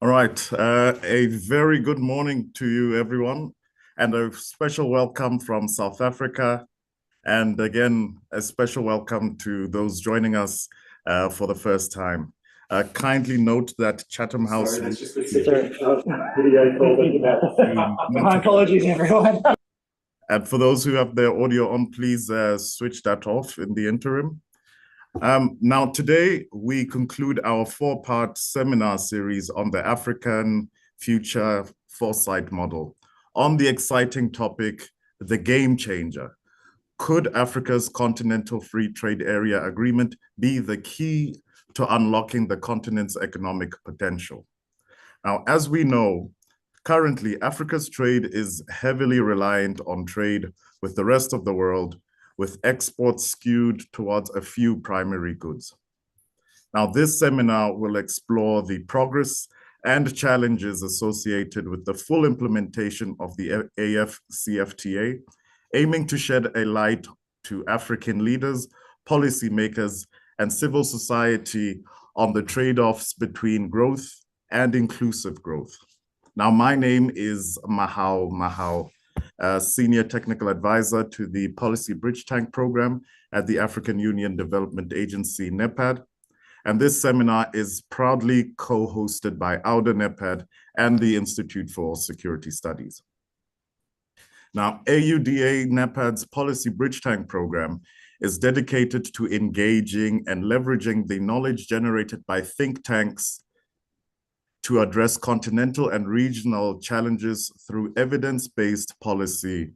All right. A very good morning to you, everyone, and a special welcome from South Africa. And again, a special welcome to those joining us for the first time. Kindly note that Chatham House. Sorry, that's just a secret video call. My apologies, everyone. And for those who have their audio on, please switch that off in the interim. Now, today, we conclude our four-part seminar series on the African Future Foresight Model on the exciting topic, the game changer. Could Africa's Continental Free Trade Area Agreement be the key to unlocking the continent's economic potential? Now, as we know, currently, Africa's trade is heavily reliant on trade with the rest of the world, with exports skewed towards a few primary goods. Now, this seminar will explore the progress and challenges associated with the full implementation of the AfCFTA, aiming to shed a light to African leaders, policymakers, and civil society on the trade-offs between growth and inclusive growth. Now, my name is Mahao, Senior Technical Advisor to the Policy Bridge Tank Program at the African Union Development Agency, NEPAD. And this seminar is proudly co-hosted by AUDA-NEPAD and the Institute for Security Studies. Now, AUDA-NEPAD's Policy Bridge Tank Program is dedicated to engaging and leveraging the knowledge generated by think tanks to address continental and regional challenges through evidence-based policy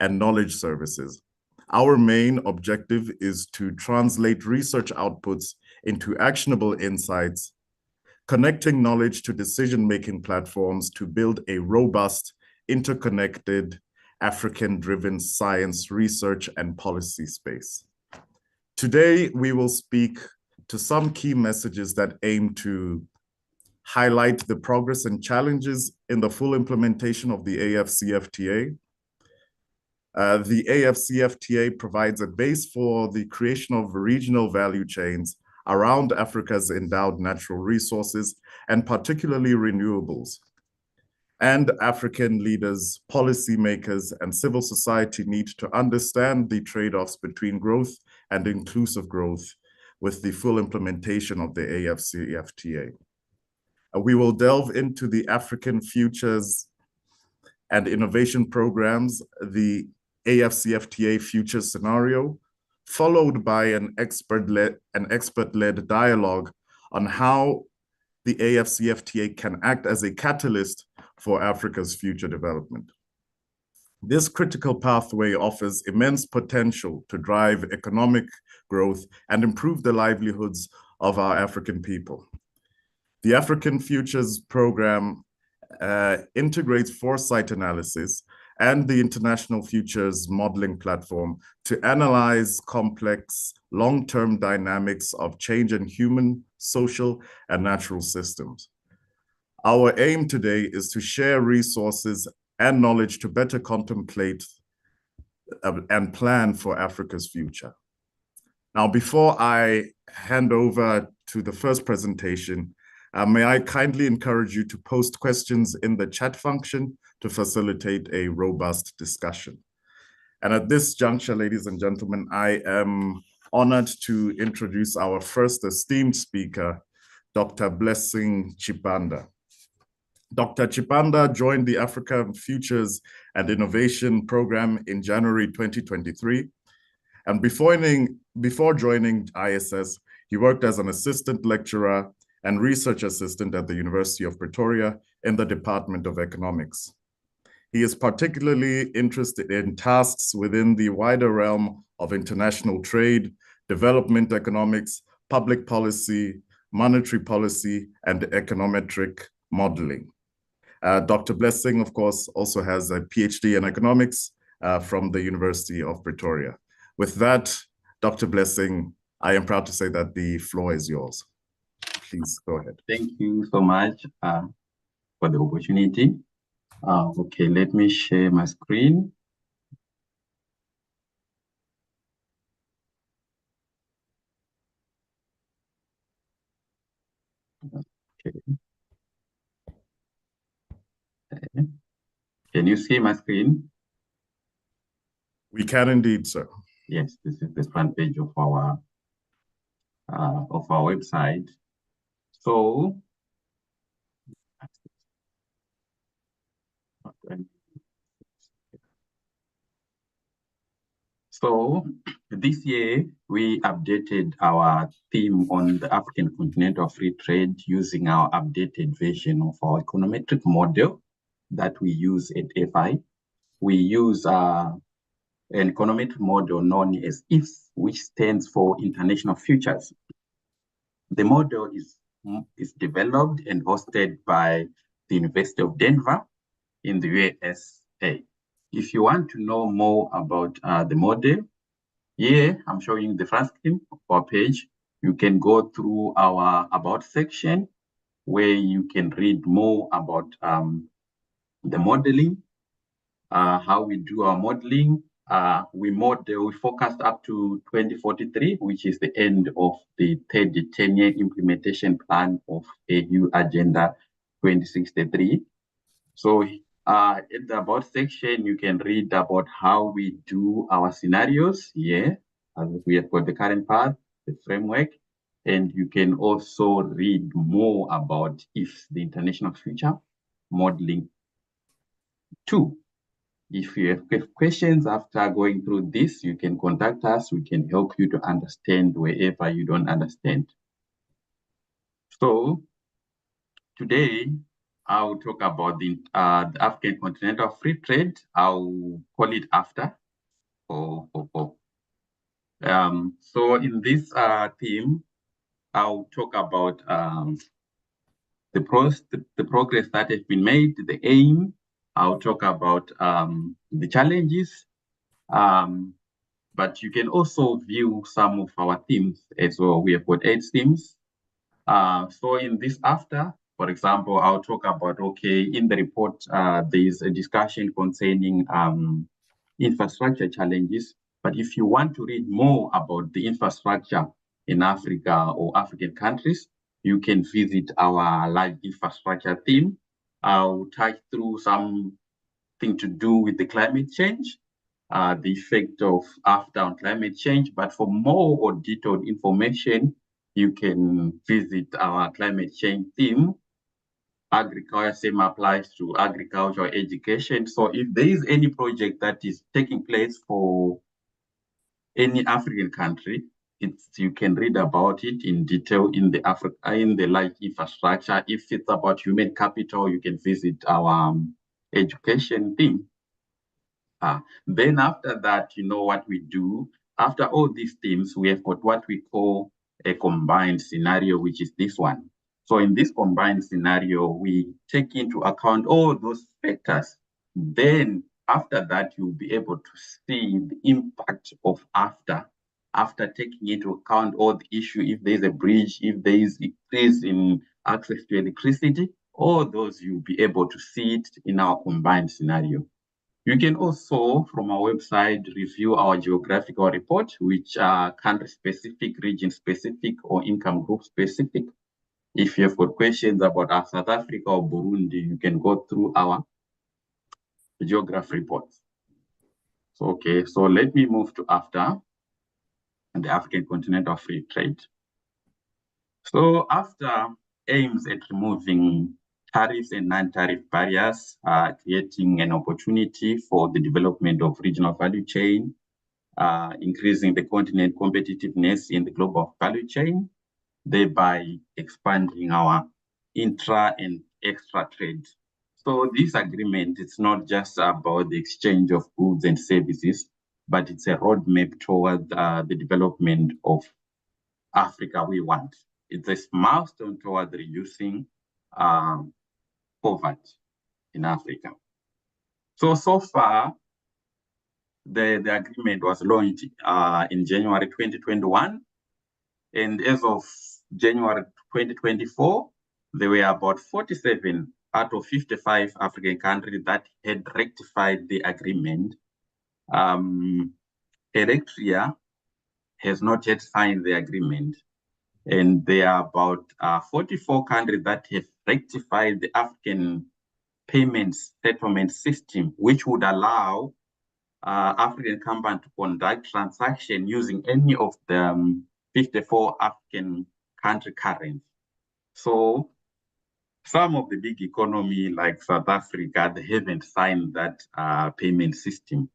and knowledge services. Our main objective is to translate research outputs into actionable insights, connecting knowledge to decision-making platforms to build a robust, interconnected, African-driven science, research, and policy space. Today, we will speak to some key messages that aim to highlight the progress and challenges in the full implementation of the AfCFTA. The AfCFTA provides a base for the creation of regional value chains around Africa's endowed natural resources, and particularly renewables. And African leaders, policymakers, and civil society need to understand the trade-offs between growth and inclusive growth with the full implementation of the AfCFTA. We will delve into the African Futures and Innovation Programs, the AfCFTA Futures Scenario, followed by an expert-led dialogue on how the AfCFTA can act as a catalyst for Africa's future development. This critical pathway offers immense potential to drive economic growth and improve the livelihoods of our African people. The African Futures Program integrates foresight analysis and the International Futures Modeling Platform to analyze complex long-term dynamics of change in human, social, and natural systems. Our aim today is to share resources and knowledge to better contemplate and plan for Africa's future. Now, before I hand over to the first presentation, may I kindly encourage you to post questions in the chat function to facilitate a robust discussion. And at this juncture, ladies and gentlemen, I am honored to introduce our first esteemed speaker, Dr. Blessing Chipanda. Dr. Chipanda joined the African Futures and Innovation Program in January 2023. And before joining ISS, he worked as an assistant lecturer and research assistant at the University of Pretoria in the Department of Economics. He is particularly interested in tasks within the wider realm of international trade, development economics, public policy, monetary policy, and econometric modeling. Dr. Blessing, of course, also has a PhD in economics from the University of Pretoria. With that, Dr. Blessing, I am proud to say that the floor is yours. Please go ahead. Thank you so much for the opportunity. Okay, let me share my screen. Okay. Can you see my screen? We can indeed, sir. Yes, this is the front page of our website. So, this year we updated our theme on the African Continental Free Trade using our updated version of our econometric model that we use at FI. We use an econometric model known as IFS, which stands for International Futures. The model is developed and hosted by the University of Denver in the USA. If you want to know more about the model, here I'm showing the front screen of our page. You can go through our About section where you can read more about the modeling, how we do our modeling. We focused up to 2043, which is the end of the third 10-year implementation plan of AU Agenda 2063. So at the About section, you can read about how we do our scenarios here. We have got the current path, the framework, and you can also read more about if the International Future Modeling 2. If you have questions after going through this, you can contact us. We can help you to understand wherever you don't understand. So today, I'll talk about the African Continental Free Trade. I'll call it AfCFTA. So in this theme, I'll talk about the progress that has been made, the aim. I'll talk about the challenges, but you can also view some of our themes as well. We have got 8 themes. So in this AfCFTA, for example, I'll talk about, okay, in the report, there is a discussion concerning infrastructure challenges. But if you want to read more about the infrastructure in Africa or African countries, you can visit our live infrastructure theme. I'll touch through something to do with the climate change, the effect of AfCFTA on climate change. But for more or detailed information, you can visit our climate change theme. Agriculture, same applies to agricultural education. So if there is any project that is taking place for any African country, you can read about it in detail in the live infrastructure. If it's about human capital, you can visit our education theme. Then after that, you know what we do. After all these themes, we have got what we call a combined scenario, which is this one. So in this combined scenario, we take into account all those factors. Then after that, you'll be able to see the impact of after taking into account all the issue, if there's a bridge, if there is increase in access to electricity, all those you'll be able to see it in our combined scenario. You can also, from our website, review our geographical report, which are country-specific, region-specific, or income group-specific. If you have got questions about South Africa or Burundi, you can go through our geography reports. So, okay, so let me move to AfCFTA and the African Continental Free Trade. So AfCFTA aims at removing tariffs and non-tariff barriers, creating an opportunity for the development of regional value chain, increasing the continent competitiveness in the global value chain, thereby expanding our intra and extra trade. So this agreement, it's not just about the exchange of goods and services, but it's a roadmap toward the development of Africa we want. It's a milestone toward reducing poverty in Africa. So far, the agreement was launched in January 2021. And as of January 2024, there were about 47 out of 55 African countries that had ratified the agreement. Eritrea has not yet signed the agreement. And there are about 44 countries that have ratified the African payments settlement system, which would allow African companies to conduct transactions using any of the 54 African country currencies. So some of the big economy like South Africa, they haven't signed that payment system.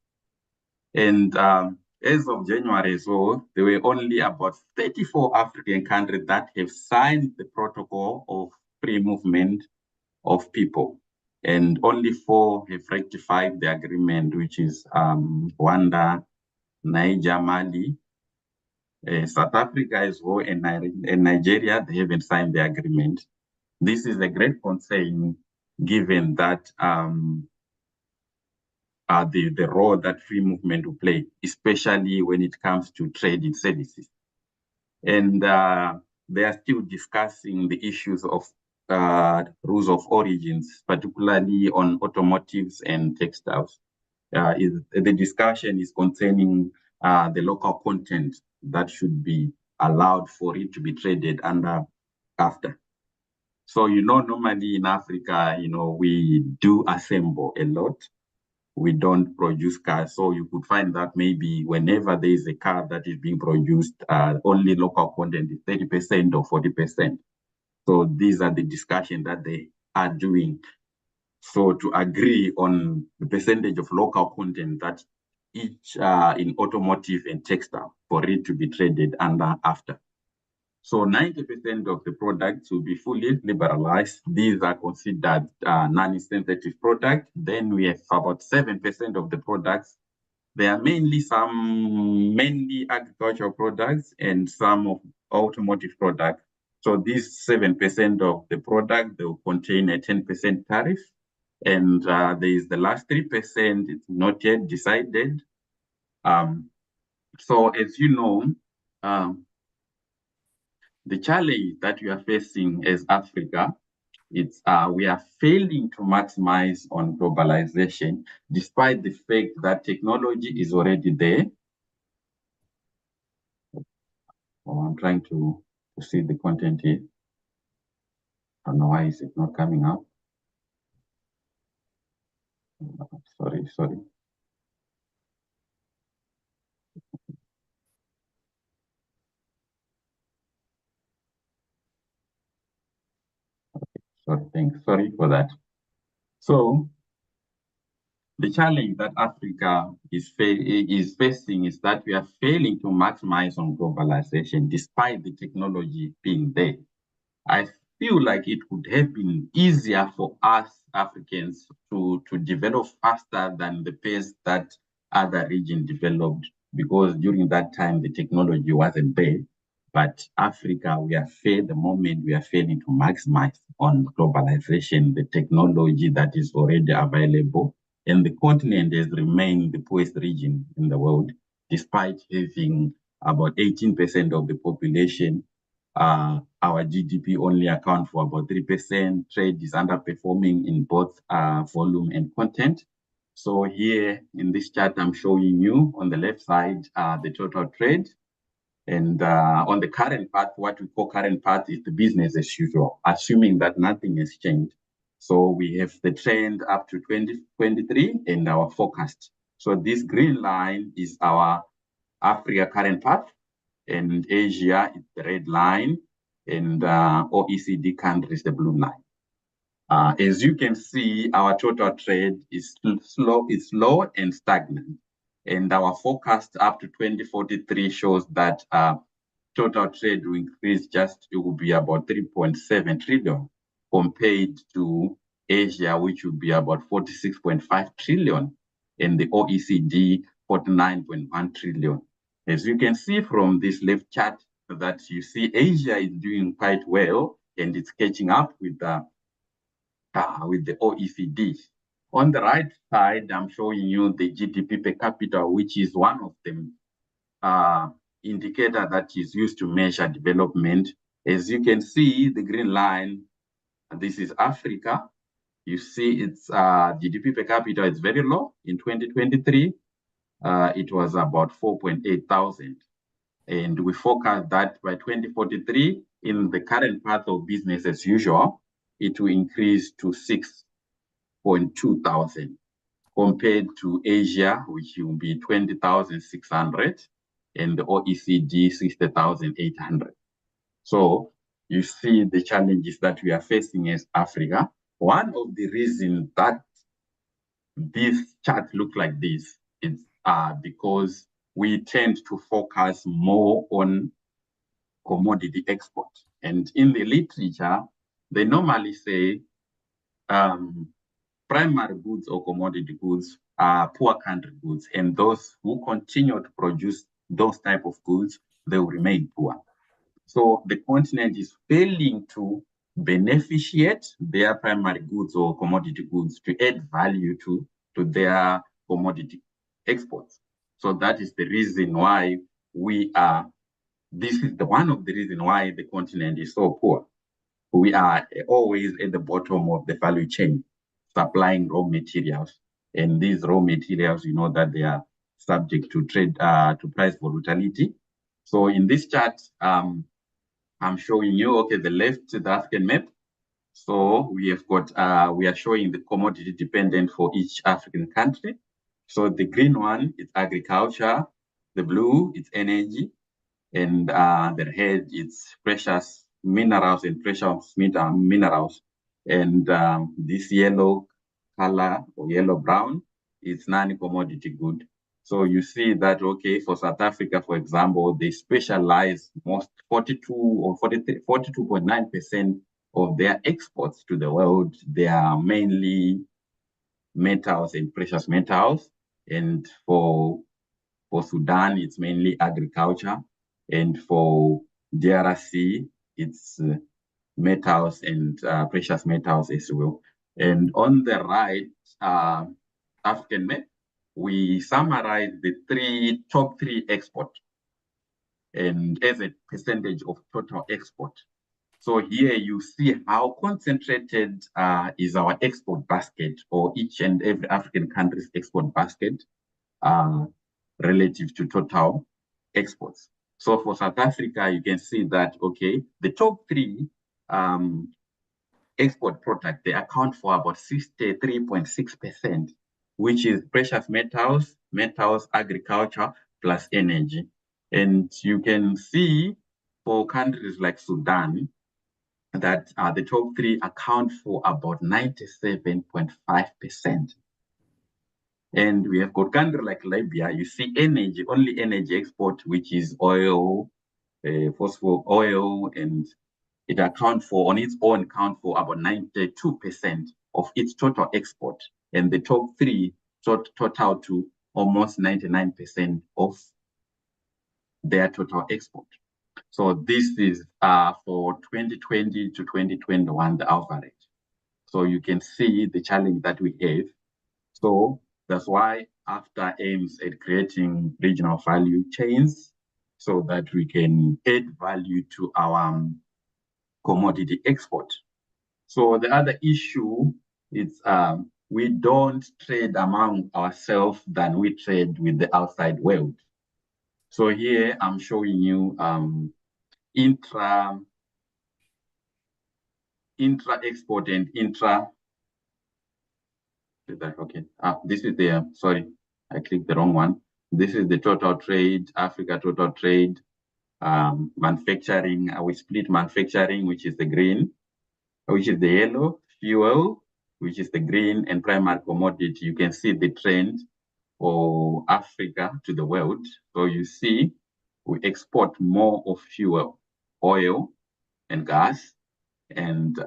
And as of January as well, there were only about 34 African countries that have signed the protocol of free movement of people. And only 4 have ratified the agreement, which is Rwanda, Niger, Mali, South Africa as well, and Nigeria. They haven't signed the agreement. This is a great concern, given that the role that free movement will play, especially when it comes to trade in services. And they are still discussing the issues of rules of origins, particularly on automotives and textiles. The discussion is concerning the local content that should be allowed for it to be traded under AfCFTA. So, normally in Africa, we do assemble a lot. We don't produce cars. So you could find that maybe whenever there is a car that is being produced, only local content is 30% or 40%. So these are the discussions that they are doing. So to agree on the percentage of local content that each in automotive and textile for it to be traded under AfCFTA. So 90% of the products will be fully liberalized. These are considered non-sensitive products. Then we have about 7% of the products. They are mainly agricultural products and some of automotive products. So these 7% of the product, they will contain a 10% tariff. And there is the last 3%, it's not yet decided. So as you know, the challenge that we are facing as Africa, it's we are failing to maximize on globalization, despite the fact that technology is already there. Oh, I'm trying to see the content here. I don't know why is it not coming up. Sorry. Sorry for that. So the challenge that Africa is facing is that we are failing to maximize on globalization despite the technology being there. I feel like it would have been easier for us Africans to develop faster than the pace that other regions developed, because during that time the technology wasn't there. But Africa, the moment we are failing to maximize on globalization, the technology that is already available. And the continent has remained the poorest region in the world, despite having about 18% of the population. Our GDP only accounts for about 3%. Trade is underperforming in both volume and content. So here in this chart, I'm showing you on the left side, the total trade. And on the current path, what we call current path is the business as usual, assuming that nothing has changed. So we have the trend up to 2023 and our forecast. So this green line is our Africa current path, and Asia is the red line, and OECD countries the blue line. As you can see, our total trade is slow and stagnant. And our forecast up to 2043 shows that total trade will increase it will be about 3.7 trillion compared to Asia, which would be about 46.5 trillion, and the OECD 49.1 trillion. As you can see from this left chart, that you see Asia is doing quite well, and it's catching up with the OECD. On the right side, I'm showing you the GDP per capita, which is one of the indicator that is used to measure development. As you can see, the green line, this is Africa. You see its GDP per capita is very low. In 2023, it was about 4.8 thousand. And we forecast that by 2043, in the current path of business as usual, it will increase to 6 8,200 compared to Asia, which will be 20,600, and the OECD 60,800. So you see the challenges that we are facing as Africa. One of the reasons that this chart looks like this is because we tend to focus more on commodity export. And in the literature, they normally say primary goods or commodity goods are poor country goods, and those who continue to produce those type of goods, they will remain poor. So the continent is failing to beneficiate their primary goods or commodity goods to add value to their commodity exports. So that is the reason why this is one of the reasons why the continent is so poor. We are always at the bottom of the value chain, supplying raw materials. And these raw materials, you know that they are subject to trade, to price volatility. So in this chart, I'm showing you, okay, the left, the African map. So we have got, we are showing the commodity dependent for each African country. So the green one is agriculture, the blue is energy, and the red is precious minerals and precious minerals. And this yellow color or yellow-brown is non-commodity good. So you see that, okay, for South Africa, for example, they specialize most 42.9% of their exports to the world. They are mainly metals and precious metals. And for Sudan, it's mainly agriculture. And for DRC, it's metals and precious metals as well. And on the right, African map, we summarize the top three export and as a percentage of total export. So here you see how concentrated is our export basket, or each and every African country's export basket relative to total exports. So for South Africa, you can see that, okay, the top three export products, they account for about 63.6%, which is precious metals, agriculture, plus energy. And you can see for countries like Sudan, that the top three account for about 97.5%. And we have got countries like Libya, you see energy, only energy export, which is oil, phosphor oil, and it accounts for, on its own, account for about 92% of its total export. And the top three total to almost 99% of their total export. So this is for 2020 to 2021, the average. So you can see the challenge that we have. So that's why AfCFTA aims at creating regional value chains so that we can add value to our commodity export. So the other issue is we don't trade among ourselves than we trade with the outside world. So here I'm showing you intra-export and intra. Okay, this is the, sorry, I clicked the wrong one. This is the total trade, Africa total trade, manufacturing. We split manufacturing, which is the green, which is the yellow, fuel, which is the green, and primary commodity. You can see the trend for Africa to the world. So you see, we export more of fuel, oil, and gas, and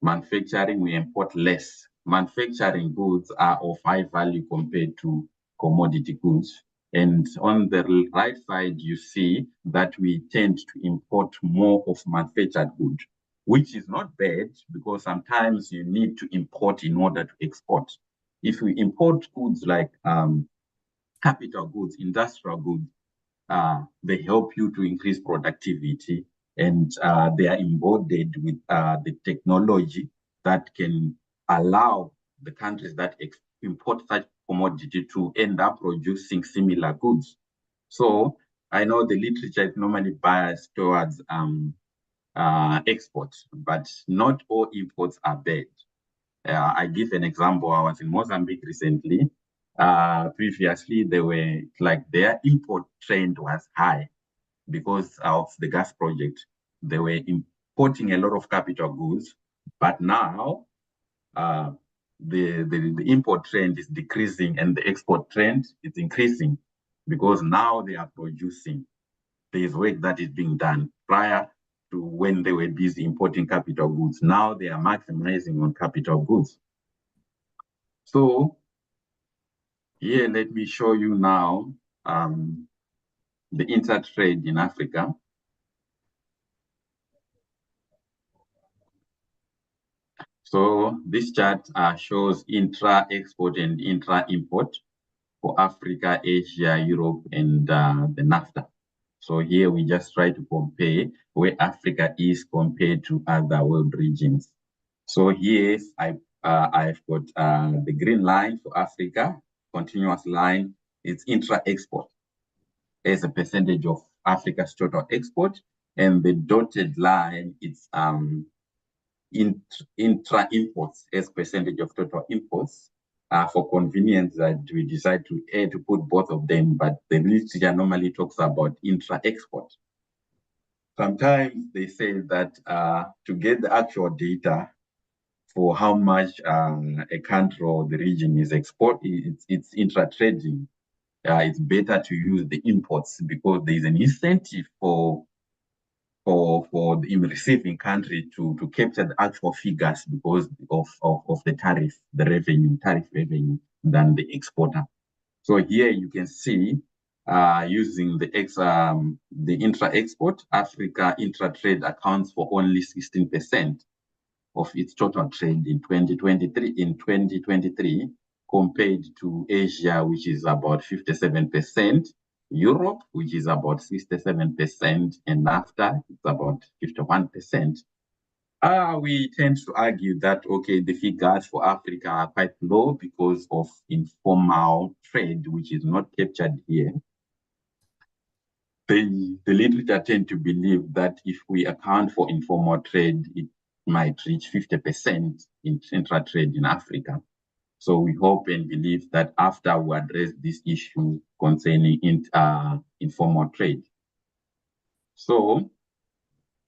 manufacturing, we import less. Manufacturing goods are of high value compared to commodity goods. And on the right side, you see that we tend to import more of manufactured goods, which is not bad because sometimes you need to import in order to export. If we import goods like capital goods, industrial goods, they help you to increase productivity, and they are embodied with the technology that can allow the countries that import such commodity to end up producing similar goods. So I know the literature is normally biased towards exports, but not all imports are bad. I give an example. I was in Mozambique recently. Previously, they were like their import trend was high because of the gas project. They were importing a lot of capital goods, but now the import trend is decreasing and the export trend is increasing because now they are producing. There is work that is being done prior to when they were busy importing capital goods. Now they are maximizing on capital goods. So here, let me show you now the inter-trade in Africa. So this chart shows intra-export and intra-import for Africa, Asia, Europe, and the NAFTA. So here we just try to compare where Africa is compared to other world regions. So here I've got the green line for Africa, continuous line, it's intra-export as a percentage of Africa's total export, and the dotted line, it's intra-imports as percentage of total imports. For convenience, that we decide to put both of them, but the literature normally talks about intra-export. Sometimes they say that to get the actual data for how much a country or the region is it's intra-trading, it's better to use the imports because there is an incentive for the receiving country to capture the actual figures because of the tariff revenue than the exporter. So here you can see using the intra-export, Africa intra-trade accounts for only 16% of its total trade in 2023 compared to Asia, which is about 57%, Europe, which is about 67%, and NAFTA, it's about 51%. We tend to argue that, okay, the figures for Africa are quite low because of informal trade, which is not captured here. The literature tend to believe that if we account for informal trade, it might reach 50% in intra-trade in Africa. So we hope and believe that after we address this issue concerning informal trade. So,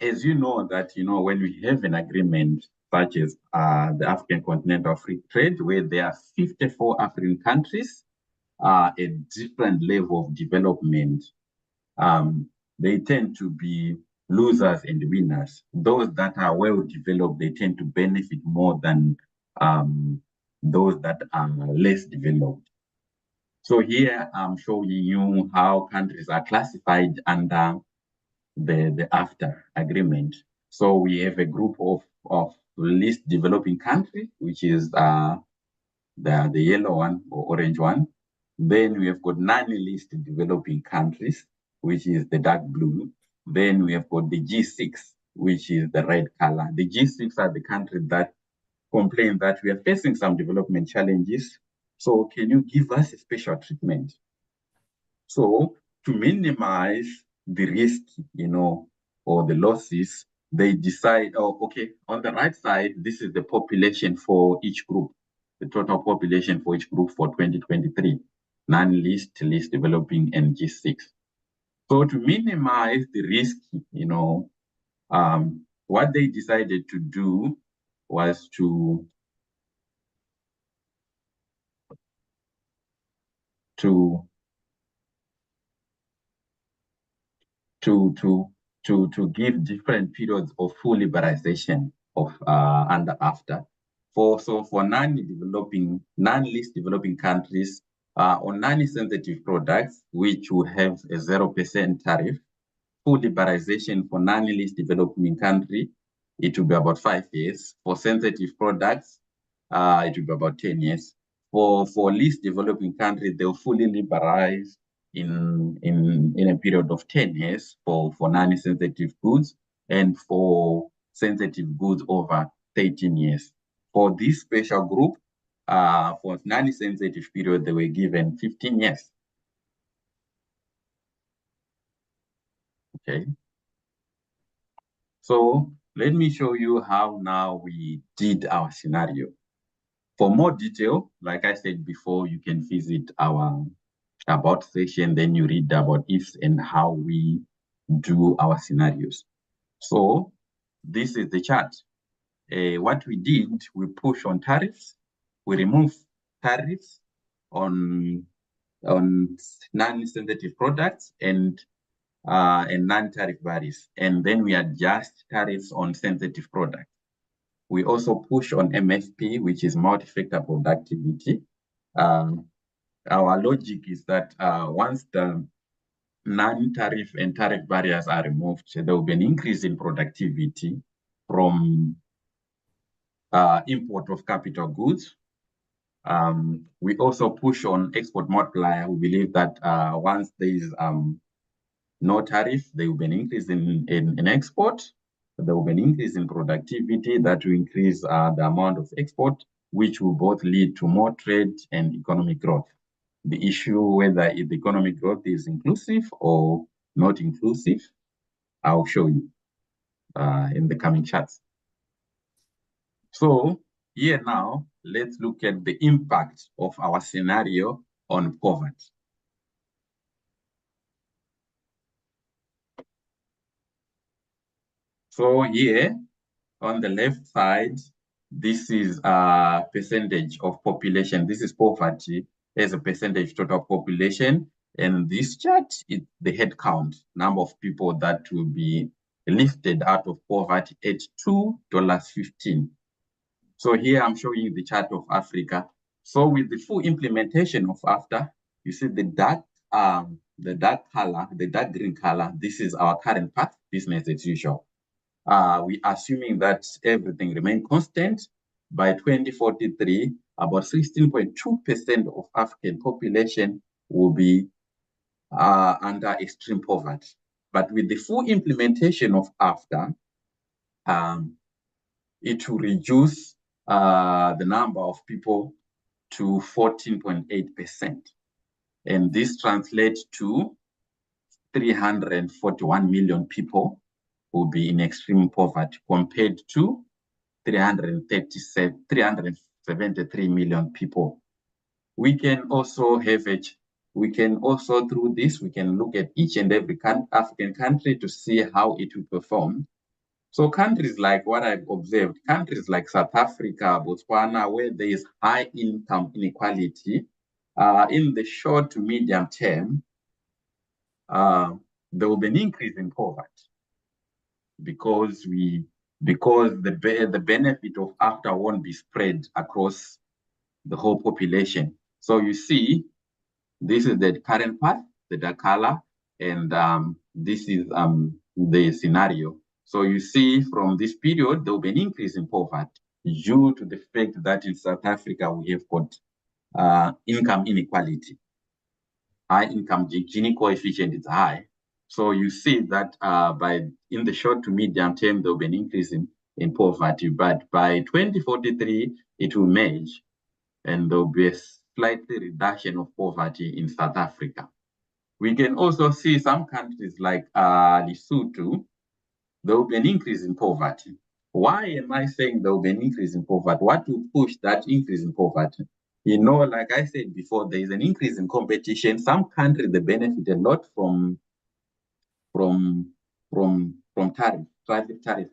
as you know that, when we have an agreement such as the African Continental Free Trade, where there are 54 African countries at different level of development, they tend to be losers and winners. Those that are well developed, they tend to benefit more than those that are less developed. So here I'm showing you how countries are classified under the AfCFTA agreement. So we have a group of least developing countries, which is the yellow one or orange one. Then we have got non-least developing countries, which is the dark blue. Then we have got the G6, which is the red color. The G6 are the countries that complain that we are facing some development challenges. So can you give us a special treatment? So to minimize the risk, or the losses, they decide, oh, okay, on the right side, this is the population for each group, the total population for each group for 2023, non-least, least developing, and G6. So to minimize the risk, what they decided to do was to give different periods of full liberalization of under AfCFTA. For non-least developing countries, on non-sensitive products, which will have a 0% tariff, full liberalization for non-least developing country, it will be about 5 years. For sensitive products, it will be about 10 years. For least developing countries, they'll fully liberalize in a period of 10 years for non-sensitive goods, and for sensitive goods over 13 years. For this special group, for non-sensitive period, they were given 15 years. Okay. So let me show you how now we did our scenario. For more detail, like I said before, you can visit our about section, then you read about ifs and how we do our scenarios. So this is the chart. What we did, we push on tariffs, we remove tariffs on non-sensitive products and non-tariff barriers, and then we adjust tariffs on sensitive products. We also push on MFP, which is multi-factor productivity. Our logic is that once the non-tariff and tariff barriers are removed, there will be an increase in productivity from import of capital goods. We also push on export multiplier. We believe that once there is no tariff, there will be an increase in export. There will be an increase in productivity that will increase the amount of export, which will both lead to more trade and economic growth. The issue whether the economic growth is inclusive or not inclusive, I'll show you in the coming charts. So here now, let's look at the impact of our scenario on poverty. So here on the left side, this is a percentage of population. This is poverty as a percentage total population. And this chart is the head count, number of people that will be lifted out of poverty at $2.15. So here I'm showing you the chart of Africa. So with the full implementation of AfCFTA, you see the dark color, the dark green color, this is our current path, business as usual. We assuming that everything remain constant. By 2043, about 16.2% of African population will be under extreme poverty. But with the full implementation of AfCFTA, it will reduce the number of people to 14.8%. And this translates to 341 million people will be in extreme poverty compared to 373 million people. We can also through this, we can look at each and every African country to see how it will perform. So countries like what I've observed, countries like South Africa, Botswana, where there is high income inequality, in the short to medium term, there will be an increase in poverty because the benefit of AfCFTA won't be spread across the whole population. So you see, this is the current path, the dark color, and this is the scenario. So you see from this period, there will be an increase in poverty due to the fact that in South Africa, we have got income inequality. High income Gini coefficient is high. So you see that in the short to medium term, there will be an increase in poverty. But by 2043, it will merge and there will be a slight reduction of poverty in South Africa. We can also see some countries like Lesotho, there will be an increase in poverty. Why am I saying there will be an increase in poverty? What will push that increase in poverty? You know, like I said before, there is an increase in competition. Some countries, they benefit a lot from tariff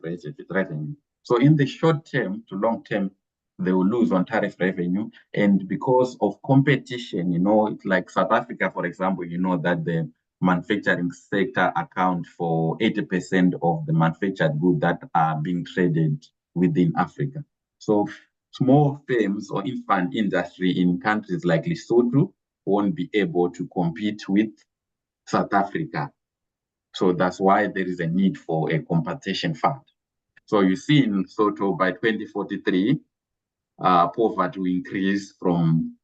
revenue. So in the short term to long term, they will lose on tariff revenue. And because of competition, you know, it's like South Africa, for example, you know that the manufacturing sector account for 80% of the manufactured goods that are being traded within Africa. So small firms or infant industry in countries like Lesotho won't be able to compete with South Africa. So that's why there is a need for a compensation fund. So you see in Lesotho by 2043, poverty will increase from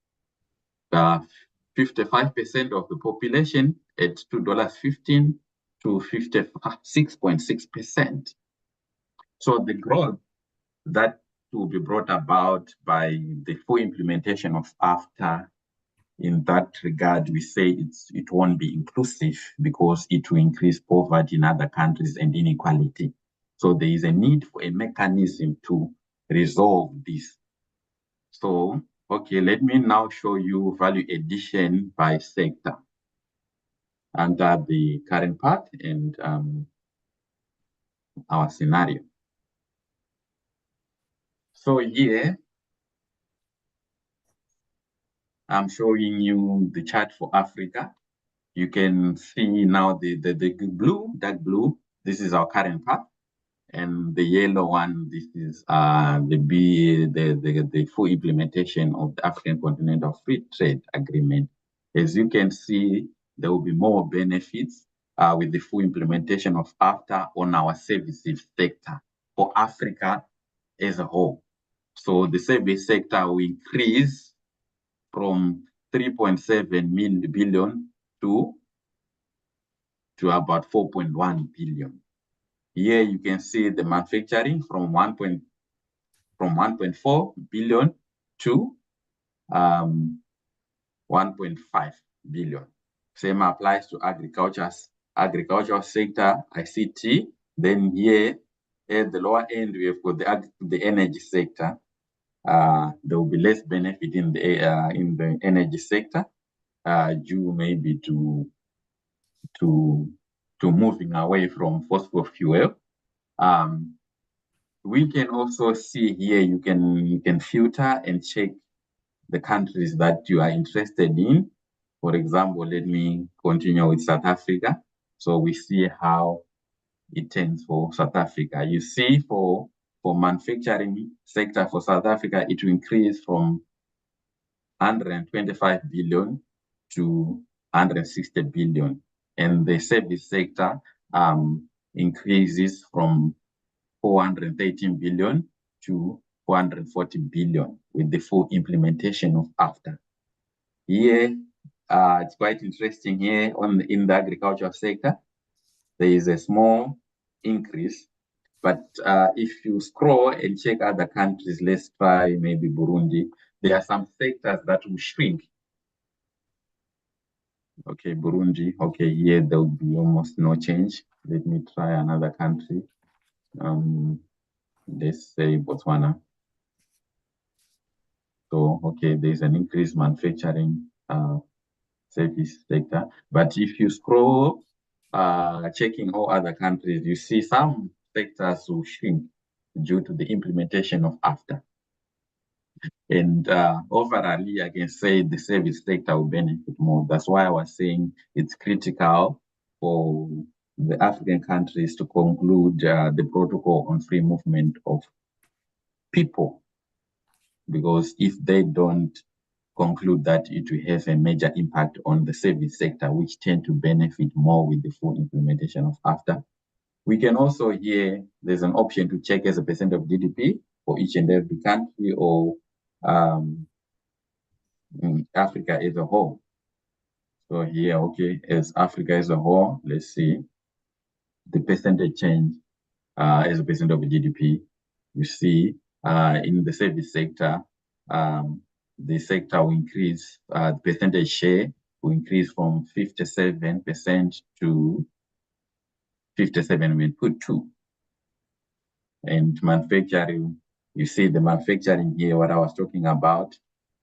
55% of the population at $2.15 to 56.6%. So the growth that will be brought about by the full implementation of AfCFTA, in that regard, we say it won't be inclusive because it will increase poverty in other countries and inequality. So there is a need for a mechanism to resolve this. So, okay, let me now show you value addition by sector under the current path and our scenario. So here, I'm showing you the chart for Africa. You can see now the blue, dark blue, this is our current path. And the yellow one, this is the full implementation of the African Continental Free Trade Agreement. As you can see, there will be more benefits with the full implementation of AfCFTA on our services sector for Africa as a whole. So the service sector will increase from 3.7 billion to about 4.1 billion. Here you can see the manufacturing from 1.4 billion to 1.5 billion. Same applies to agricultural sector, ICT. Then here at the lower end we have got the energy sector. There will be less benefit in the energy sector due maybe to moving away from fossil fuel. We can also see here, you can filter and check the countries that you are interested in. For example, let me continue with South Africa. So we see how it turns for South Africa. You see for manufacturing sector for South Africa, it will increase from 125 billion to 160 billion. And the service sector increases from 413 billion to 440 billion with the full implementation of AfCFTA. Here, it's quite interesting here in the agricultural sector. There is a small increase, but if you scroll and check other countries, let's try maybe Burundi, there are some sectors that will shrink. Okay, Burundi, okay, here there will be almost no change. Let me try another country. Let's say Botswana. So, okay, there's an increased manufacturing service sector. But if you scroll, checking all other countries, you see some sectors will shrink due to the implementation of AfCFTA. And overall, I can say the service sector will benefit more. That's why I was saying it's critical for the African countries to conclude the protocol on free movement of people. Because if they don't conclude that, it will have a major impact on the service sector, which tend to benefit more with the full implementation of AfCFTA. We can also here, there's an option to check as a percent of GDP for each and every country or Africa as a whole. So here, okay, as Africa as a whole, let's see the percentage change as a percent of GDP. You see in the service sector, the sector will increase, the percentage share will increase from 57% to 57.2. And manufacturing, you see the manufacturing here, what I was talking about,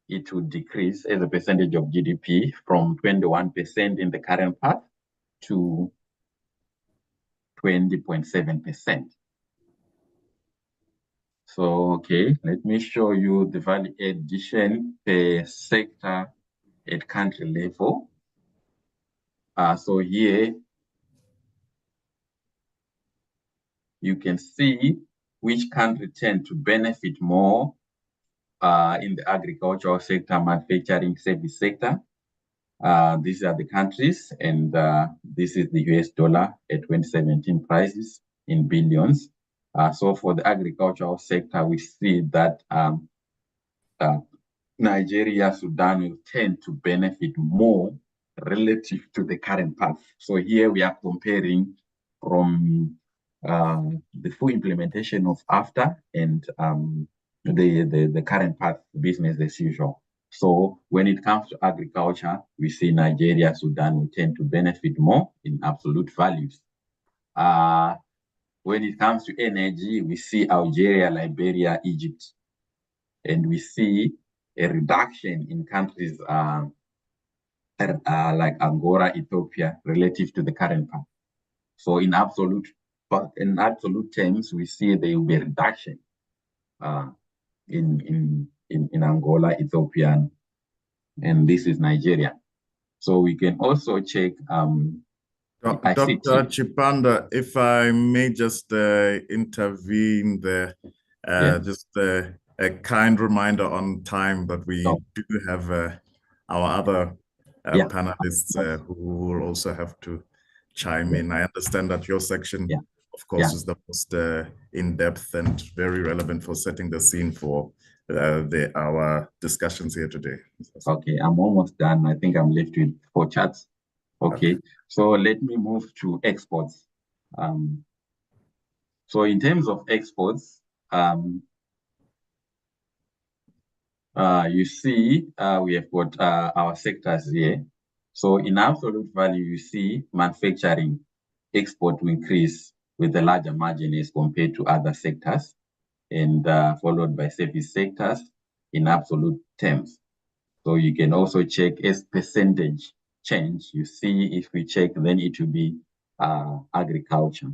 it will decrease as a percentage of GDP from 21% in the current path to 20.7%. So, okay, let me show you the value addition per sector at country level. So here, you can see which country tend to benefit more in the agricultural sector, manufacturing, service sector. These are the countries, and this is the US dollar at 2017 prices in billions. So for the agricultural sector, we see that Nigeria, Sudan will tend to benefit more relative to the current path. So here we are comparing from the full implementation of AfCFTA and the current path, business as usual. So when it comes to agriculture, we see Nigeria, Sudan will tend to benefit more in absolute values. When it comes to energy, we see Algeria, Liberia, Egypt, and we see a reduction in countries like Angola, Ethiopia, relative to the current path. So in absolute terms, we see there will be a reduction in Angola, Ethiopia, and this is Nigeria. So we can also check Dr. Chipanda, if I may just intervene there, just a kind reminder on time, but we do have our other panelists who will also have to chime in. I understand that your section, of course, is the most in-depth and very relevant for setting the scene for our discussions here today. Okay, I'm almost done. I think I'm left with 4 charts. Okay, so let me move to exports. So in terms of exports, you see we have got our sectors here. So in absolute value, you see manufacturing export will increase with a larger margin as compared to other sectors, and followed by service sectors in absolute terms. So you can also check as percentage change. You see, if we check, then it will be agriculture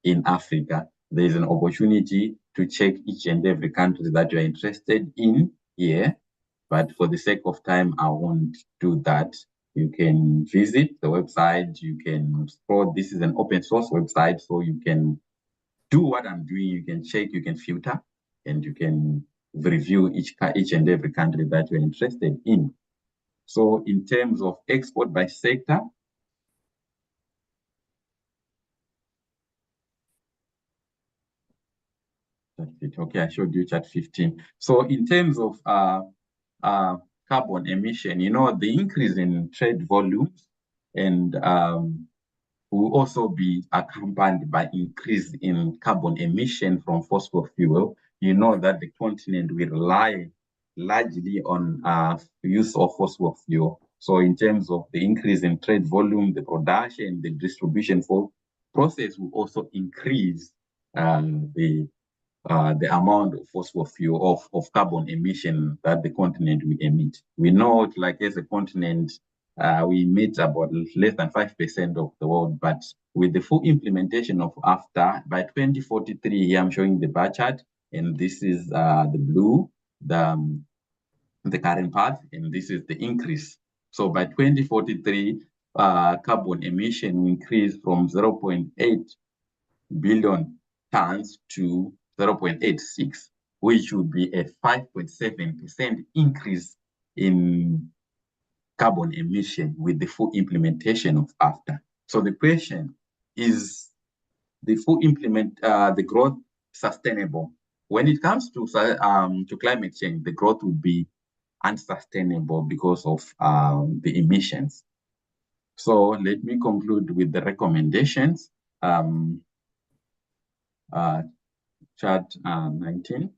in Africa. There is an opportunity to check each and every country that you are interested in here. But for the sake of time, I won't do that. You can visit the website. You can scroll. This is an open source website, so you can do what I'm doing. You can check, you can filter, and you can review each and every country that you're interested in. So in terms of export by sector, that's it. Okay, I showed you chart 15. So in terms of carbon emission, you know, the increase in trade volumes and will also be accompanied by increase in carbon emission from fossil fuel. You know that the continent will rely largely on use of fossil fuel. So in terms of the increase in trade volume, the production, the distribution for process will also increase the amount of fossil fuel of carbon emission that the continent will emit. We know, like as a continent, we emit about less than 5% of the world, but with the full implementation of AfCFTA, by 2043, here I'm showing the bar chart, and this is the blue, the current path, and this is the increase. So by 2043, carbon emission will increase from 0.8 billion tons to 0.86, which would be a 5.7% increase in carbon emission with the full implementation of AfCFTA. So the question is, the full the growth sustainable? When it comes to climate change, the growth will be unsustainable because of the emissions. So let me conclude with the recommendations. Chart 19.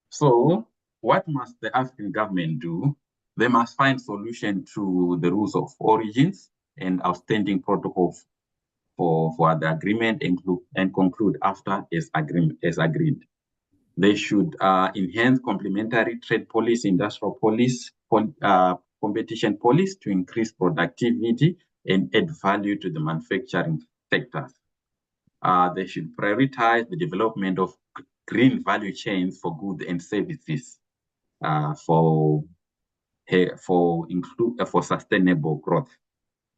So what must the African government do? They must find solution to the rules of origins and outstanding protocols for the agreement and conclude after as agreed. They should enhance complementary trade policy, industrial policy, competition policy to increase productivity and add value to the manufacturing sectors. They should prioritize the development of green value chains for goods and services for sustainable growth.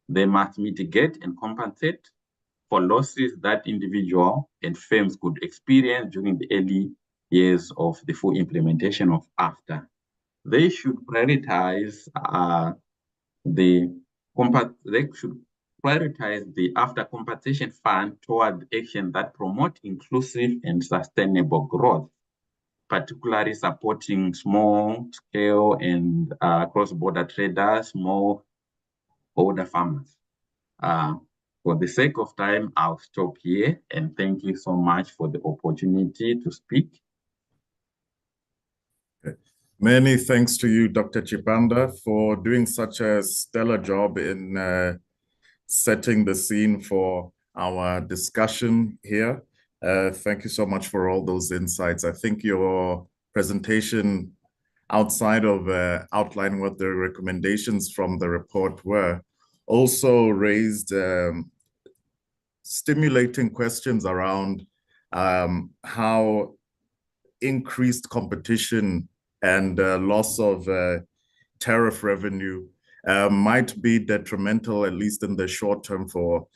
They must mitigate and compensate for losses that individuals and firms could experience during the early years of the full implementation of AfCFTA. They should prioritize the AfCFTA compensation fund toward action that promote inclusive and sustainable growth, particularly supporting small scale and cross-border traders, smallholder farmers. For the sake of time, I'll stop here, and thank you so much for the opportunity to speak. Okay. Many thanks to you, Dr. Chipanda, for doing such a stellar job in setting the scene for our discussion here. Thank you so much for all those insights. I think your presentation, outside of outlining what the recommendations from the report were, also raised stimulating questions around how increased competition and loss of tariff revenue might be detrimental, at least in the short term, for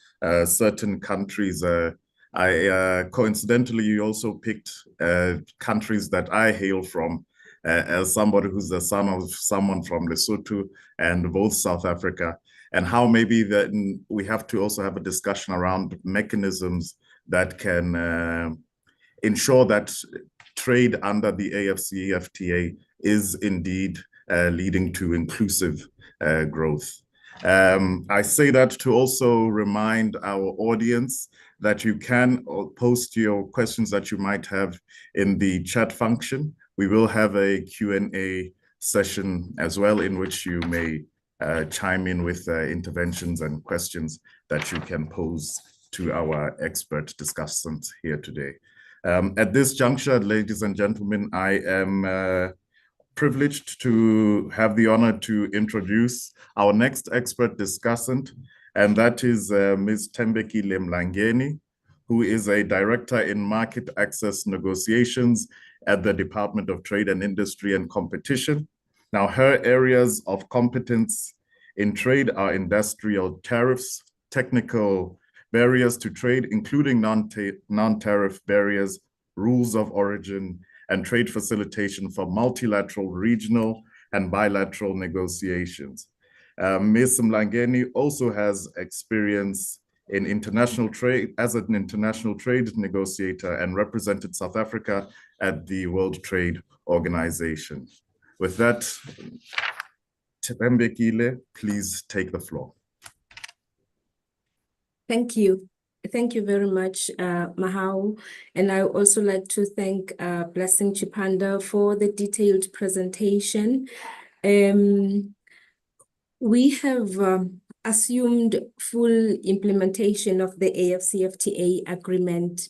certain countries. Coincidentally, you also picked countries that I hail from, as somebody who's the son of someone from Lesotho and both South Africa, and how maybe then we have to also have a discussion around mechanisms that can ensure that trade under the AfCFTA is indeed leading to inclusive growth. I say that to also remind our audience that you can post your questions that you might have in the chat function. We will have a Q&A session as well, in which you may chime in with interventions and questions that you can pose to our expert discussants here today. At this juncture, ladies and gentlemen, I am privileged to have the honor to introduce our next expert discussant, and that is Ms. Thembekile Mlangeni, who is a director in market access negotiations at the Department of Trade and Industry and Competition. Now, her areas of competence in trade are industrial tariffs, technical barriers to trade, including non-tariff barriers, rules of origin, and trade facilitation for multilateral, regional, and bilateral negotiations. Ms. Mlangeni also has experience in international trade as an international trade negotiator and represented South Africa at the World Trade Organization. With that, Thembekile, please take the floor. Thank you. Thank you very much, Mahau. And I also like to thank Blessing Chipanda for the detailed presentation. We have assumed full implementation of the AfCFTA agreement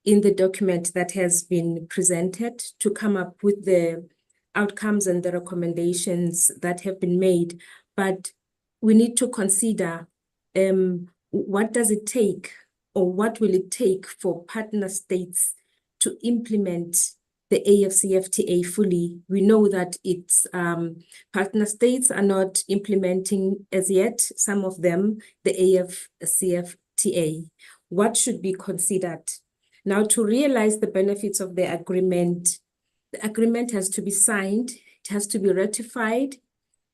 in the document that has been presented to come up with the outcomes and the recommendations that have been made. But we need to consider what does it take, or what will it take for partner states to implement the AfCFTA fully? We know that it's partner states are not implementing as yet, some of them, the AfCFTA. What should be considered? Now, to realize the benefits of the agreement has to be signed, it has to be ratified.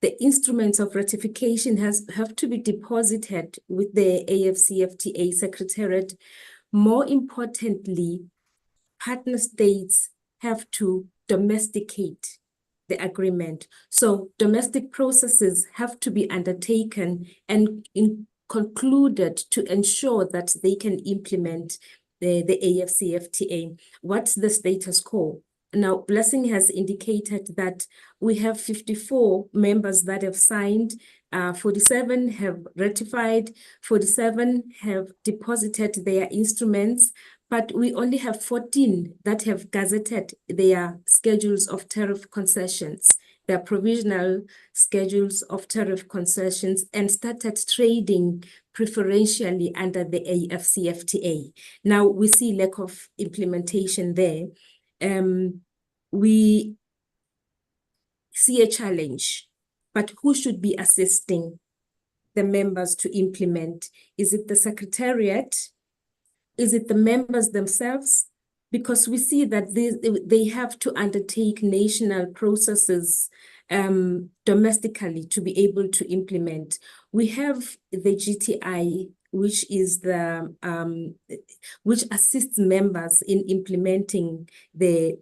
The instruments of ratification have to be deposited with the AfCFTA Secretariat. More importantly, partner states have to domesticate the agreement. So domestic processes have to be undertaken and concluded to ensure that they can implement the AfCFTA. What's the status quo? Now, Blessing has indicated that we have 54 members that have signed, 47 have ratified, 47 have deposited their instruments, but we only have 14 that have gazetted their schedules of tariff concessions, their provisional schedules of tariff concessions, and started trading preferentially under the AfCFTA. Now, we see lack of implementation there. We see a challenge, but who should be assisting the members to implement? Is it the Secretariat? Is it the members themselves? Because we see that they have to undertake national processes domestically to be able to implement. We have the GTI, which is which assists members in implementing the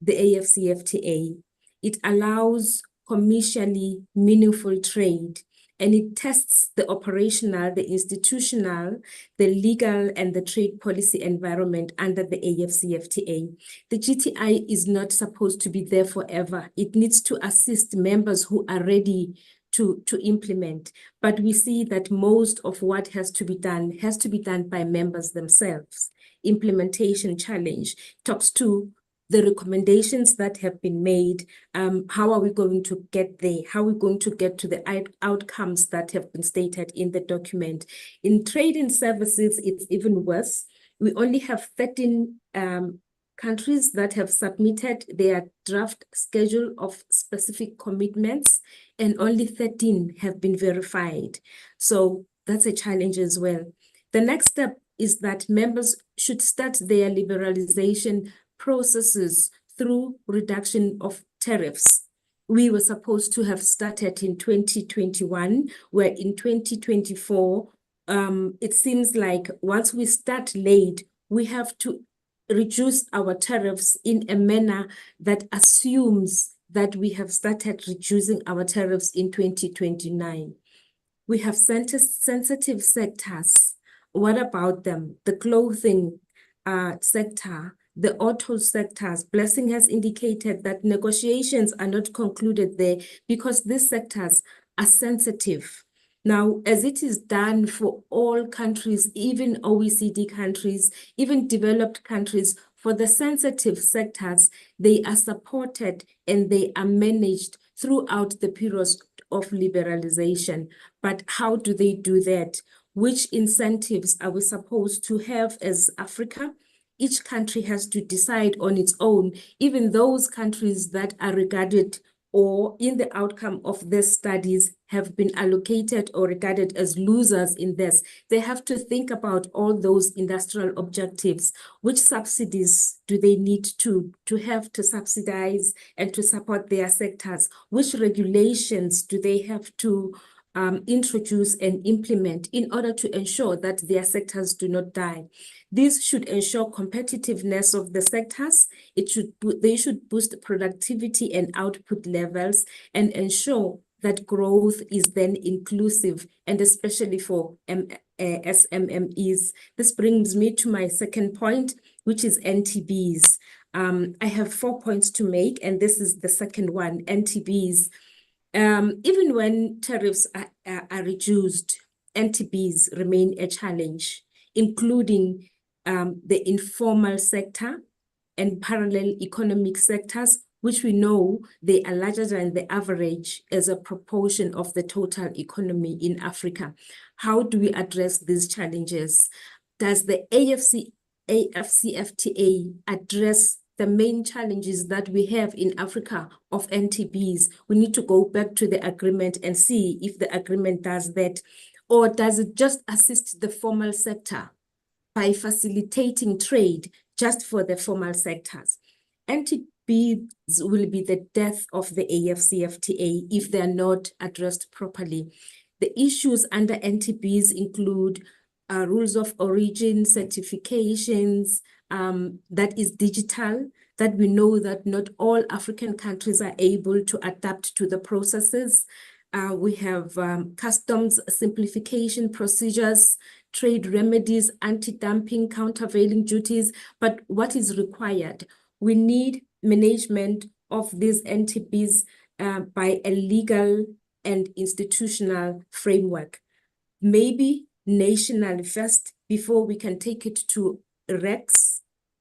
AfCFTA. It allows commercially meaningful trade, and it tests the operational, the institutional, the legal, and the trade policy environment under the AfCFTA. The GTI is not supposed to be there forever. It needs to assist members who are ready to implement. But we see that most of what has to be done by members themselves. implementation challenge. Talks to the recommendations that have been made. How are we going to get there? How are we going to get to the outcomes that have been stated in the document? In trade and services, it's even worse. We only have 13 countries that have submitted their draft schedule of specific commitments, and only 13 have been verified. So that's a challenge as well. The next step is that members should start their liberalization processes through reduction of tariffs. We were supposed to have started in 2021, where in 2024, it seems like once we start late, we have to reduce our tariffs in a manner that assumes that we have started reducing our tariffs in 2029. We have sensitive sectors. What about them? The clothing sector, the auto sectors. Blessing has indicated that negotiations are not concluded there because these sectors are sensitive. Now, as it is done for all countries, even OECD countries, even developed countries, for the sensitive sectors, they are supported and they are managed throughout the periods of liberalization. But how do they do that? Which incentives are we supposed to have as Africa? Each country has to decide on its own, even those countries that are regarded or in the outcome of these studies have been allocated or regarded as losers in this. They have to think about all those industrial objectives. Which subsidies do they need to have to subsidize and to support their sectors? Which regulations do they have to introduce and implement in order to ensure that their sectors do not die? This should ensure competitiveness of the sectors. They should boost productivity and output levels and ensure that growth is then inclusive, and especially for SMMEs. This brings me to my second point, which is NTBs. I have 4 points to make, and this is the second one, NTBs. Even when tariffs are reduced, NTBs remain a challenge, including the informal sector and parallel economic sectors, which we know they are larger than the average as a proportion of the total economy in Africa. How do we address these challenges? Does the AfCFTA address the main challenges that we have in Africa of NTBs? We need to go back to the agreement and see if the agreement does that, or does it just assist the formal sector by facilitating trade just for the formal sectors? NTBs will be the death of the AfCFTA if they are not addressed properly. The issues under NTBs include rules of origin, certifications, that is digital, that we know that not all African countries are able to adapt to the processes. We have customs simplification procedures, trade remedies, anti-dumping, countervailing duties. But what is required? We need management of these NTBs by a legal and institutional framework. Maybe nationally first, before we can take it to RECs,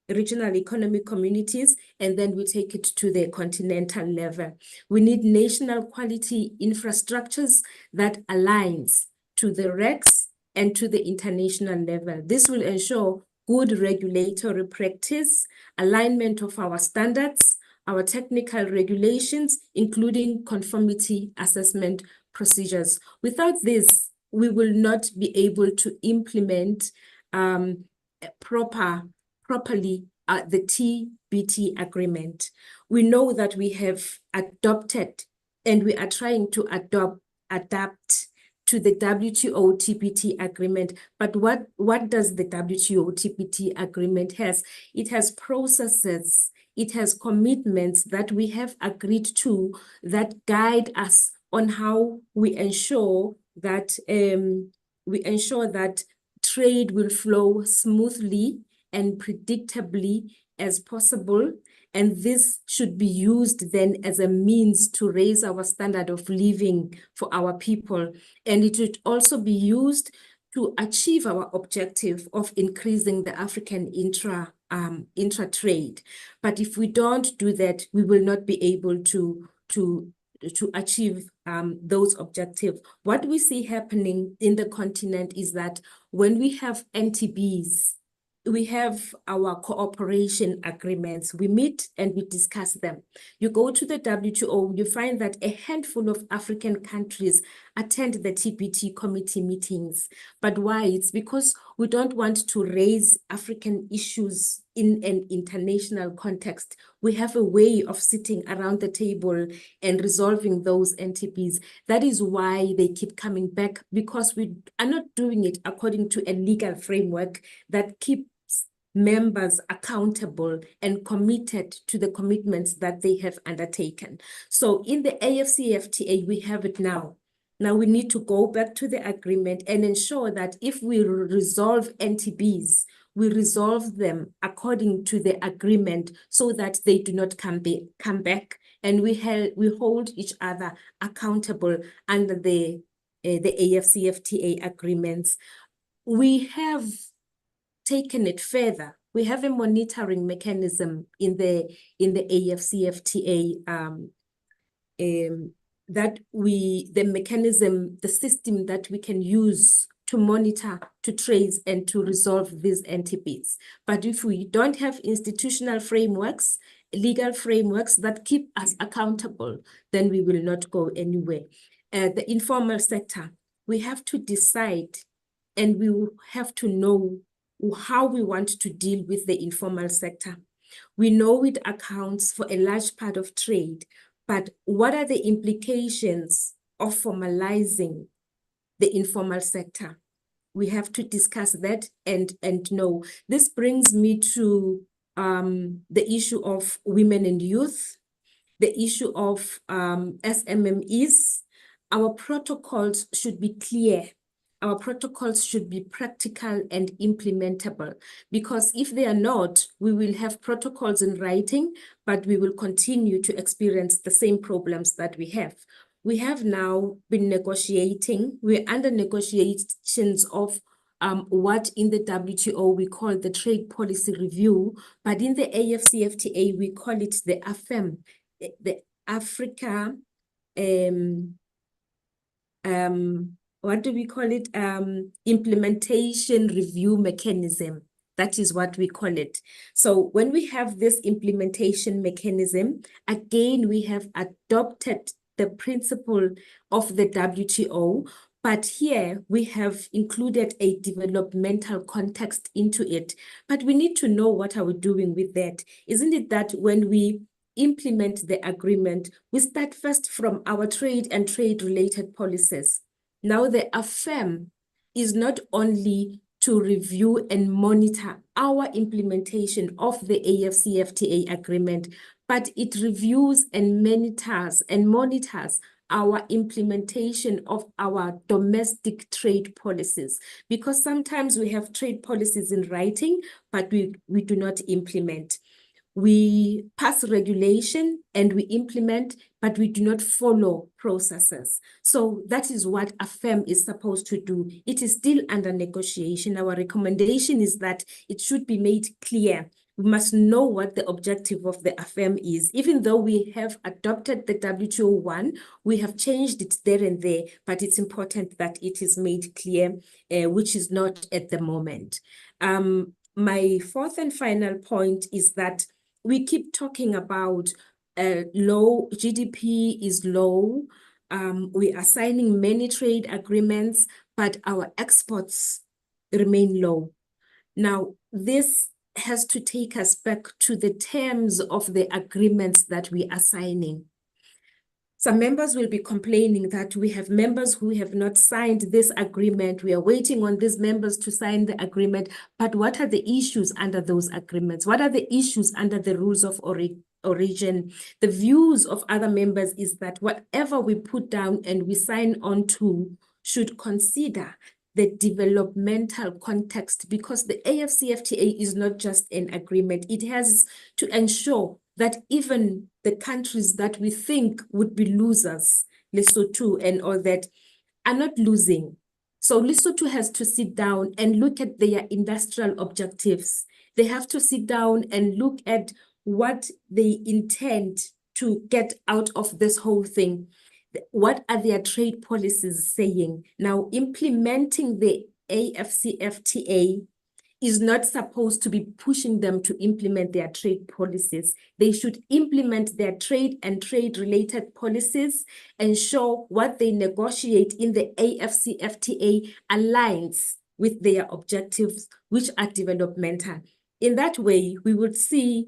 regional economic communities, and then we take it to the continental level. We need national quality infrastructures that aligns to the RECs and to the international level. This will ensure good regulatory practice, alignment of our standards, our technical regulations, including conformity assessment procedures. Without this, we will not be able to implement properly the TBT agreement. We know that we have adopted and we are trying to adapt to the WTO TBT agreement. But what does the WTO TBT agreement has? It has processes, it has commitments that we have agreed to that guide us on how we ensure that trade will flow smoothly and predictably as possible. And this should be used then as a means to raise our standard of living for our people. And it should also be used to achieve our objective of increasing the African intra-trade. But if we don't do that, we will not be able to achieve those objectives. What we see happening in the continent is that when we have NTBs, we have our cooperation agreements. We meet and we discuss them. You go to the WTO, you find that a handful of African countries attend the TPT committee meetings. But why? It's because we don't want to raise African issues in an international context. We have a way of sitting around the table and resolving those NTBs. That is why they keep coming back, because we are not doing it according to a legal framework that keeps members accountable and committed to the commitments that they have undertaken. So in the AfCFTA, we have it now. Now we need to go back to the agreement and ensure that if we resolve NTBs, we resolve them according to the agreement so that they do not come back, and we hold each other accountable under the AfCFTA agreements. We have taken it further. We have a monitoring mechanism in the AfCFTA the system that we can use to monitor, to trace, and to resolve these NTBs. But if we don't have institutional frameworks, legal frameworks that keep us accountable, then we will not go anywhere. The informal sector, we have to decide, and we will have to know how we want to deal with the informal sector. We know it accounts for a large part of trade, but what are the implications of formalizing the informal sector? We have to discuss that and know. This brings me to the issue of women and youth, the issue of SMMEs. Our protocols should be clear. Our protocols should be practical and implementable, because if they are not, we will have protocols in writing, but we will continue to experience the same problems that we have. We have now been negotiating, we're under negotiations of what in the WTO we call the trade policy review, but in the AfCFTA we call it the AFEM, the Africa, what do we call it? Implementation review mechanism. That is what we call it. So when we have this implementation mechanism, again, we have adopted the principle of the WTO, but here we have included a developmental context into it. But we need to know what are we doing with that. Isn't it that when we implement the agreement, we start first from our trade and trade-related policies? Now the AFEM is not only to review and monitor our implementation of the AfCFTA agreement, but it reviews and monitors our implementation of our domestic trade policies. Because sometimes we have trade policies in writing, but we do not implement. We pass regulation and we implement, but we do not follow processes. So that is what AFEM is supposed to do. It is still under negotiation. Our recommendation is that it should be made clear. We must know what the objective of the AFEM is. Even though we have adopted the WTO one, we have changed it there and there, but it's important that it is made clear, which is not at the moment. My fourth and final point is that we keep talking about low GDP is low. We are signing many trade agreements, but our exports remain low. Now, this has to take us back to the terms of the agreements that we are signing. Some members will be complaining that we have members who have not signed this agreement. We are waiting on these members to sign the agreement. But what are the issues under those agreements? What are the issues under the rules of origin? The views of other members is that whatever we put down and we sign on to should consider the developmental context, because the AfCFTA is not just an agreement. It has to ensure that even the countries that we think would be losers, Lesotho and all that, are not losing. So Lesotho has to sit down and look at their industrial objectives. They have to sit down and look at what they intend to get out of this whole thing. What are their trade policies saying? Now, implementing the AfCFTA is not supposed to be pushing them to implement their trade policies. They should implement their trade and trade-related policies and show what they negotiate in the AfCFTA aligns with their objectives, which are developmental. In that way, we would see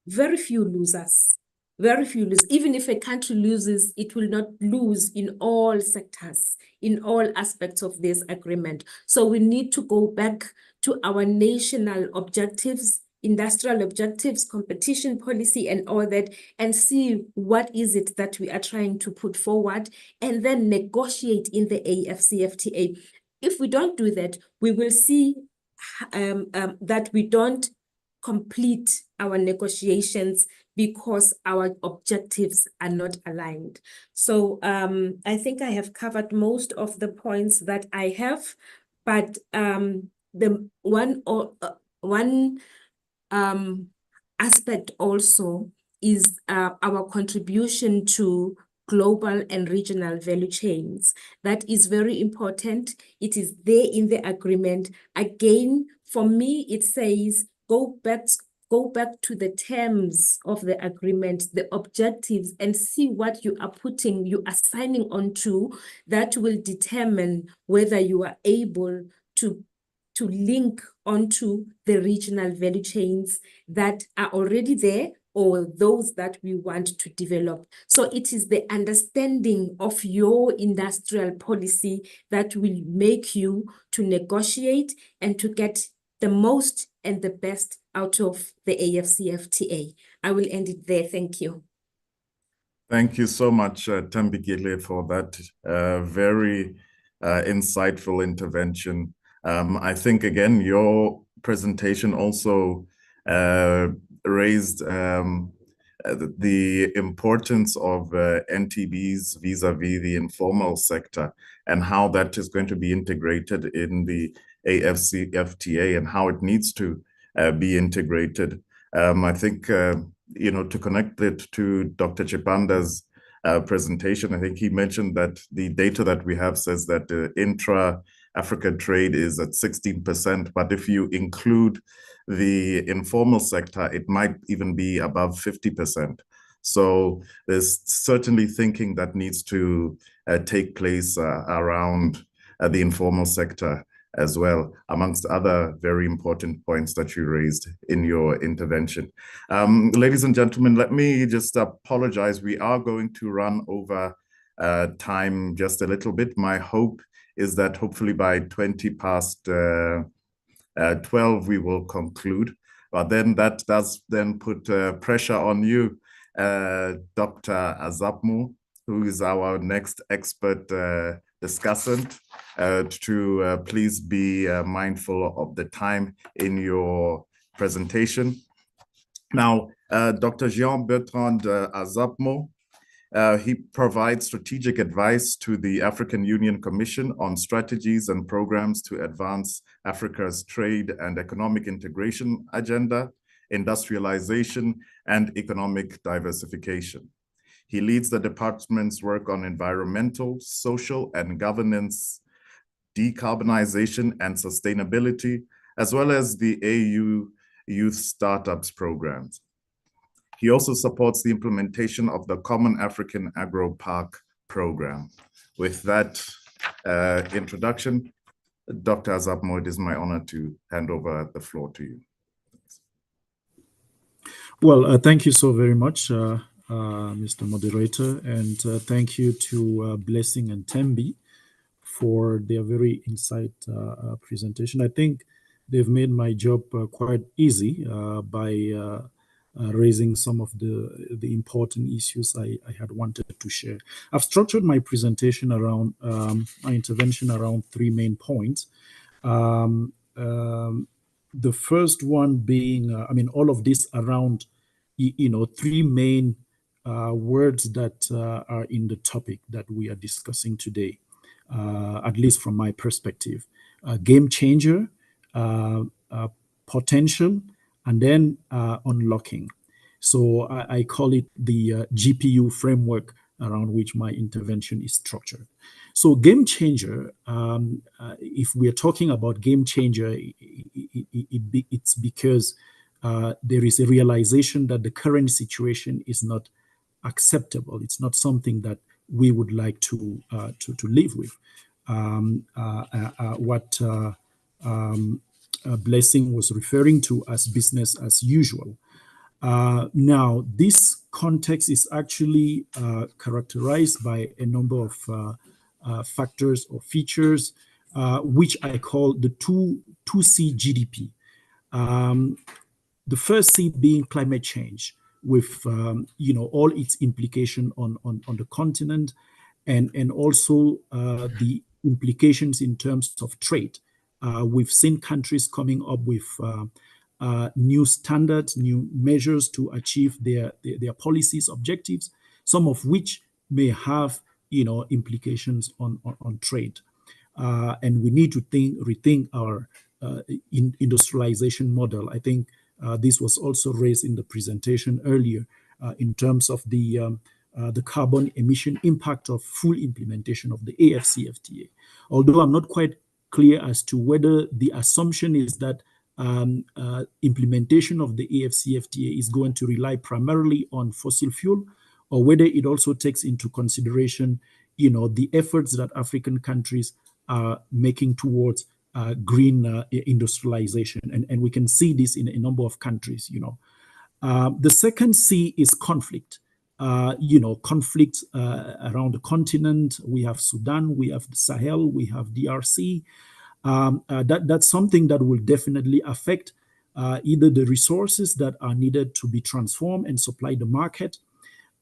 very few losers. Very few lose. Even if a country loses, it will not lose in all sectors, in all aspects of this agreement. So we need to go back to our national objectives, industrial objectives, competition policy, and all that, and see what is it that we are trying to put forward, and then negotiate in the AfCFTA. If we don't do that, we will see that we don't complete our negotiations because our objectives are not aligned. So I think I have covered most of the points that I have, but the one aspect also is our contribution to global and regional value chains. That is very important. It is there in the agreement. Again, for me, it says go back to the terms of the agreement, the objectives, and see what you are signing on to. That will determine whether you are able to link onto the regional value chains that are already there or those that we want to develop. So it is the understanding of your industrial policy that will make you to negotiate and to get the most and the best out of the AfCFTA. I will end it there. Thank you. Thank you so much, Thembekile, for that very insightful intervention. I think, again, your presentation also raised the importance of NTBs vis-a-vis the informal sector and how that is going to be integrated in the AfCFTA and how it needs to be integrated. I think, to connect it to Dr. Chipanda's presentation, I think he mentioned that the data that we have says that intra-African trade is at 16%, but if you include the informal sector, it might even be above 50%. So there's certainly thinking that needs to take place around the informal sector as well, amongst other very important points that you raised in your intervention. Ladies and gentlemen, let me just apologize. We are going to run over time just a little bit. My hope is that hopefully by 20 past 12, we will conclude. But then that does then put pressure on you, Dr. Azapmo, who is our next expert discussant, to please be mindful of the time in your presentation. Now, Dr. Jean-Bertrand Azapmo, he provides strategic advice to the African Union Commission on strategies and programs to advance Africa's trade and economic integration agenda, industrialization, and economic diversification. He leads the department's work on environmental, social, and governance, decarbonization, and sustainability, as well as the AU Youth Startups programs. He also supports the implementation of the Common African Agro-Park program. With that introduction, Dr. Azapmo, it is my honor to hand over the floor to you. Thanks. Well, thank you so very much, Mr. Moderator, and thank you to Blessing and Thembi for their very insightful presentation. I think they've made my job quite easy by raising some of the important issues I had wanted to share. I've structured my presentation around my intervention around three main points. The first one being, all of this around, three main words that are in the topic that we are discussing today. at least from my perspective. Game changer, potential, and then unlocking. So I call it the GPU framework around which my intervention is structured. So game changer, if we're talking about game changer, it's because there is a realization that the current situation is not acceptable. It's not something that we would like to live with. What Blessing was referring to as business as usual. Now, this context is actually characterized by a number of factors or features, which I call the 2C GDP. The first C being climate change, with all its implication on the continent, and also the implications in terms of trade. We've seen countries coming up with new standards, new measures to achieve their policies, objectives, some of which may have implications on trade. And we need to rethink our industrialization model. I think this was also raised in the presentation earlier in terms of the carbon emission impact of full implementation of the AfCFTA. Although I'm not quite clear as to whether the assumption is that implementation of the AfCFTA is going to rely primarily on fossil fuel, or whether it also takes into consideration, the efforts that African countries are making towards green industrialization, and we can see this in a number of countries. The second C is conflict. Conflict around the continent. We have Sudan, we have the Sahel, we have DRC. That's something that will definitely affect either the resources that are needed to be transformed and supply the market,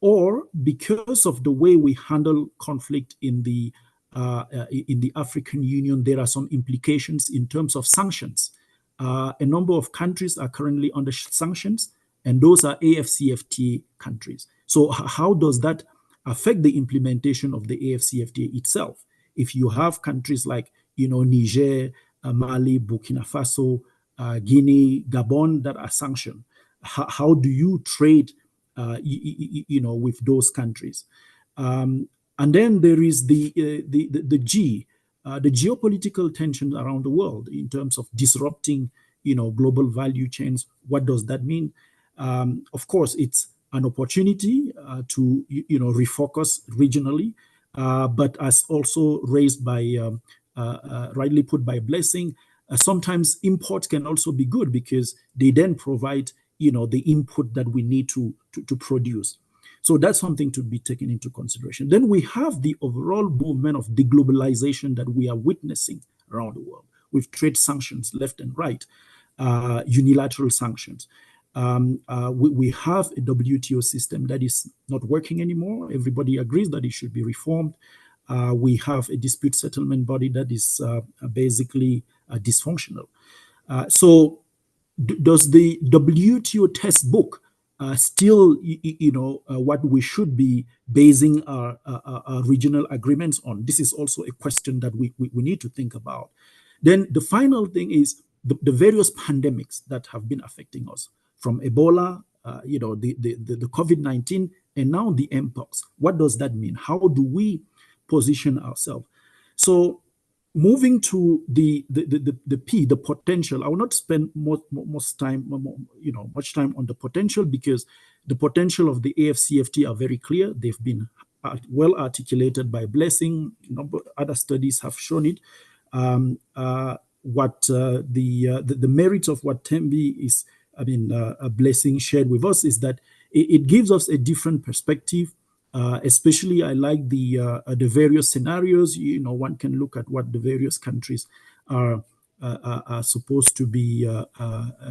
or because of the way we handle conflict in the African Union, there are some implications in terms of sanctions. A number of countries are currently under sanctions, and those are AfCFTA countries. So how does that affect the implementation of the AfCFTA itself? If you have countries like Niger, Mali, Burkina Faso, Guinea, Gabon that are sanctioned, how do you trade with those countries? And then there is the geopolitical tension around the world in terms of disrupting global value chains. What does that mean? Of course, it's an opportunity to refocus regionally, but as also raised by rightly put by Blessing, sometimes imports can also be good because they then provide the input that we need to produce. So that's something to be taken into consideration. Then we have the overall movement of deglobalization that we are witnessing around the world, with trade sanctions left and right, unilateral sanctions. We have a WTO system that is not working anymore. Everybody agrees that it should be reformed. We have a dispute settlement body that is basically dysfunctional. So does the WTO textbook still, what we should be basing our regional agreements on? This is also a question that we need to think about. Then the final thing is the various pandemics that have been affecting us, from Ebola, the COVID-19, and now the Mpox. What does that mean? How do we position ourselves? So moving to the P, the potential, I will not spend much time on the potential, because the potential of the AfCFTA are very clear. They've been well articulated by Blessing. Other studies have shown it. The merits of what Tembi is, a Blessing shared with us, is that it gives us a different perspective. Especially, I like the various scenarios. One can look at what the various countries are supposed to be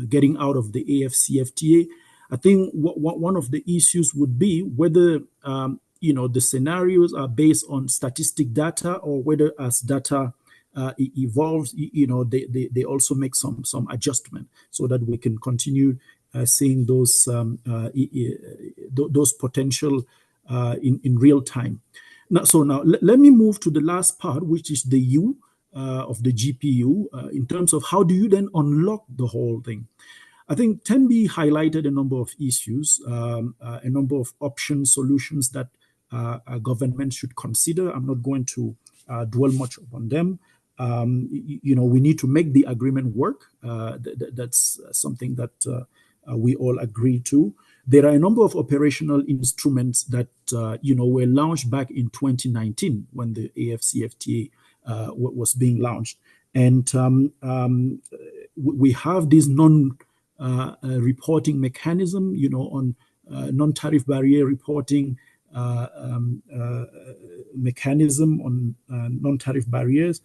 getting out of the AfCFTA. I think one of the issues would be whether the scenarios are based on statistic data, or whether as data evolves, they also make some adjustment so that we can continue seeing those potential in real time. Now let me move to the last part, which is the U of the GPU, in terms of how do you then unlock the whole thing. I think Tembi highlighted a number of issues, a number of options, solutions that a government should consider. I'm not going to dwell much upon them. We need to make the agreement work. That's something that we all agree to. There are a number of operational instruments that were launched back in 2019 when the AfCFTA was being launched, and we have this non-reporting mechanism, on non-tariff barrier reporting mechanism on non-tariff barriers.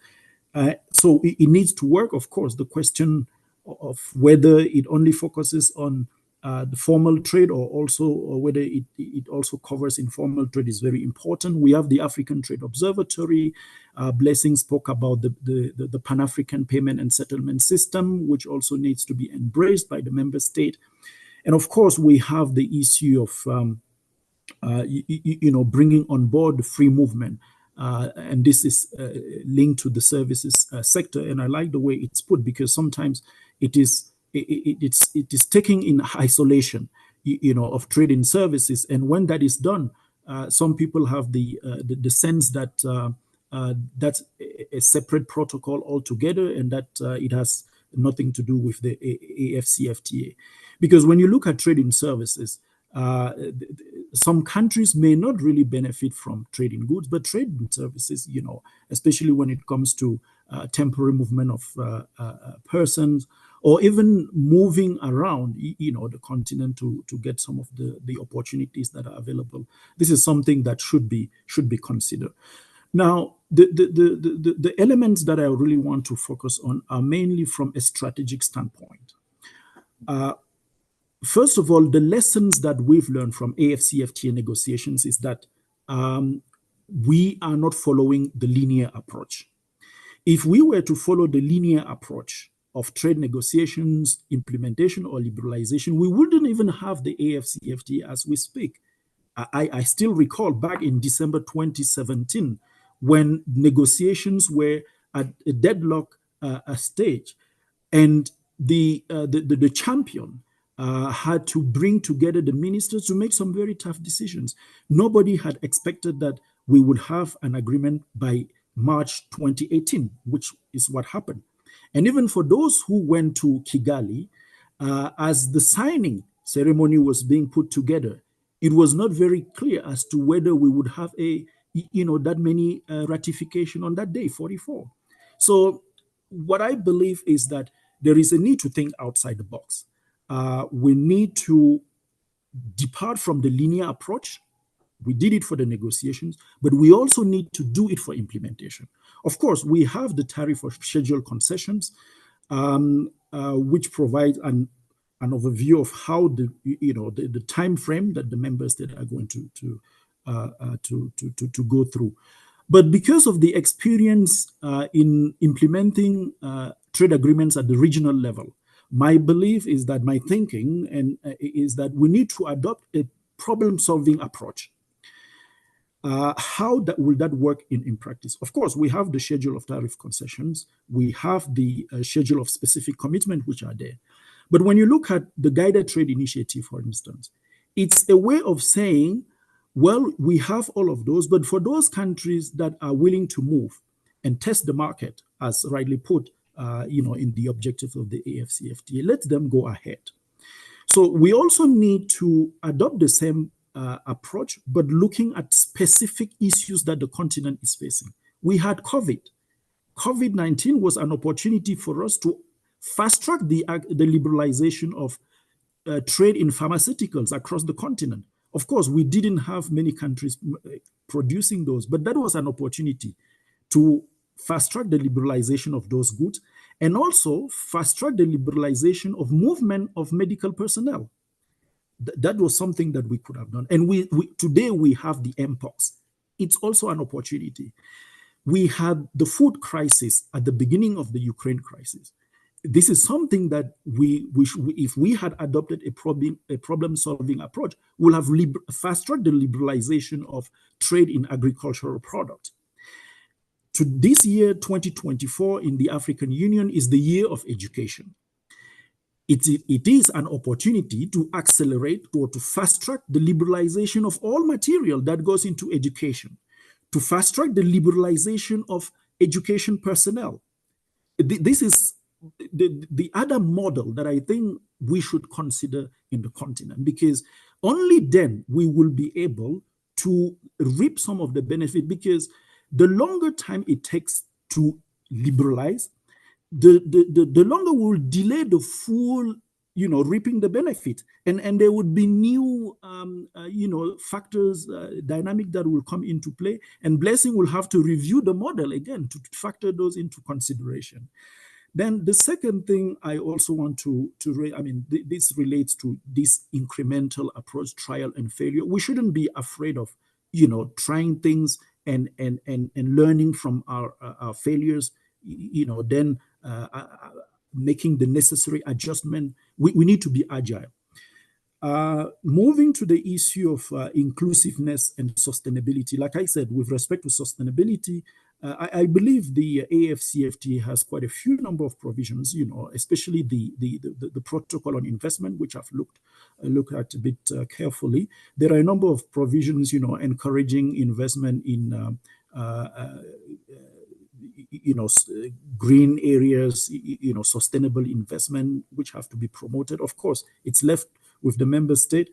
So it needs to work. Of course, the question of whether it only focuses on the formal trade or whether it also covers informal trade is very important. We have the African Trade Observatory. Blessing spoke about the Pan-African Payment and Settlement System, which also needs to be embraced by the member state. And of course, we have the issue of bringing on board the free movement. And this is linked to the services sector. And I like the way it's put, because sometimes it is taking in isolation, of trade in services. And when that is done, some people have the sense that that's a separate protocol altogether, and that it has nothing to do with the AfCFTA. Because when you look at trade in services, some countries may not really benefit from trade in goods, but trade in services, especially when it comes to temporary movement of persons, or even moving around, the continent to get some of the opportunities that are available. This is something that should be considered. Now, the elements that I really want to focus on are mainly from a strategic standpoint. First of all, the lessons that we've learned from AfCFTA negotiations is that we are not following the linear approach. If we were to follow the linear approach of trade negotiations, implementation, or liberalization, we wouldn't even have the AfCFTA as we speak. I still recall back in December 2017, when negotiations were at a deadlock stage, and the champion had to bring together the ministers to make some very tough decisions. Nobody had expected that we would have an agreement by March 2018, which is what happened. And even for those who went to Kigali, as the signing ceremony was being put together, it was not very clear as to whether we would have that many ratification on that day, 44. So what I believe is that there is a need to think outside the box. We need to depart from the linear approach. We did it for the negotiations, but we also need to do it for implementation. Of course, we have the tariff of scheduled concessions, which provides an overview of how the time frame that the member states are going to go through. But because of the experience in implementing trade agreements at the regional level, my belief is that my thinking is that we need to adopt a problem-solving approach. How will that work in practice? Of course, we have the schedule of tariff concessions. We have the schedule of specific commitment, which are there. But when you look at the guided trade initiative, for instance, it's a way of saying, well, we have all of those, but for those countries that are willing to move and test the market, as rightly put, in the objectives of the AfCFTA, let them go ahead. So we also need to adopt the same approach, but looking at specific issues that the continent is facing. We had COVID. COVID-19 was an opportunity for us to fast-track the liberalization of trade in pharmaceuticals across the continent. Of course, we didn't have many countries producing those, but that was an opportunity to fast-track the liberalization of those goods, and also fast-track the liberalization of movement of medical personnel. That was something that we could have done. And today we have the mpox. It's also an opportunity. We had the food crisis at the beginning of the Ukraine crisis. this is something that if we had adopted a problem-solving approach, we'll have fast-tracked the liberalization of trade in agricultural products. To this year, 2024, in the African Union is the year of education. It is an opportunity to accelerate or to fast-track the liberalization of all material that goes into education, to fast-track the liberalization of education personnel. This is the other model that I think we should consider in the continent, because only then we will be able to reap some of the benefit, because the longer time it takes to liberalize, the longer we will delay the full, reaping the benefit, and there would be new, factors, dynamic that will come into play, and Blessing will have to review the model again to factor those into consideration. Then the second thing I also want to raise, this relates to this incremental approach, trial and failure. We shouldn't be afraid of, trying things and learning from our failures, then making the necessary adjustment. We need to be agile. Moving to the issue of inclusiveness and sustainability, like I said, with respect to sustainability, I believe the AfCFTA has quite a few number of provisions, especially the protocol on investment, which I've looked at a bit carefully. There are a number of provisions, encouraging investment in green areas, sustainable investment, which have to be promoted. Of course, it's left with the member state,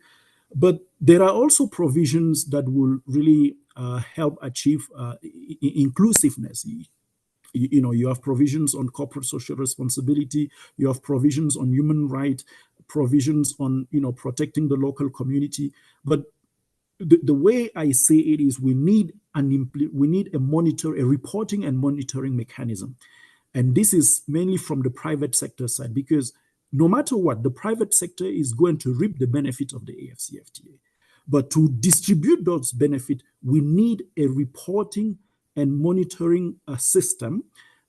but there are also provisions that will really help achieve inclusiveness. You have provisions on corporate social responsibility, you have provisions on human rights, provisions on protecting the local community. But the way I say it is, we need a reporting and monitoring mechanism, and this is mainly from the private sector side, because no matter what, the private sector is going to reap the benefit of the AfCFTA. But to distribute those benefits, we need a reporting and monitoring system,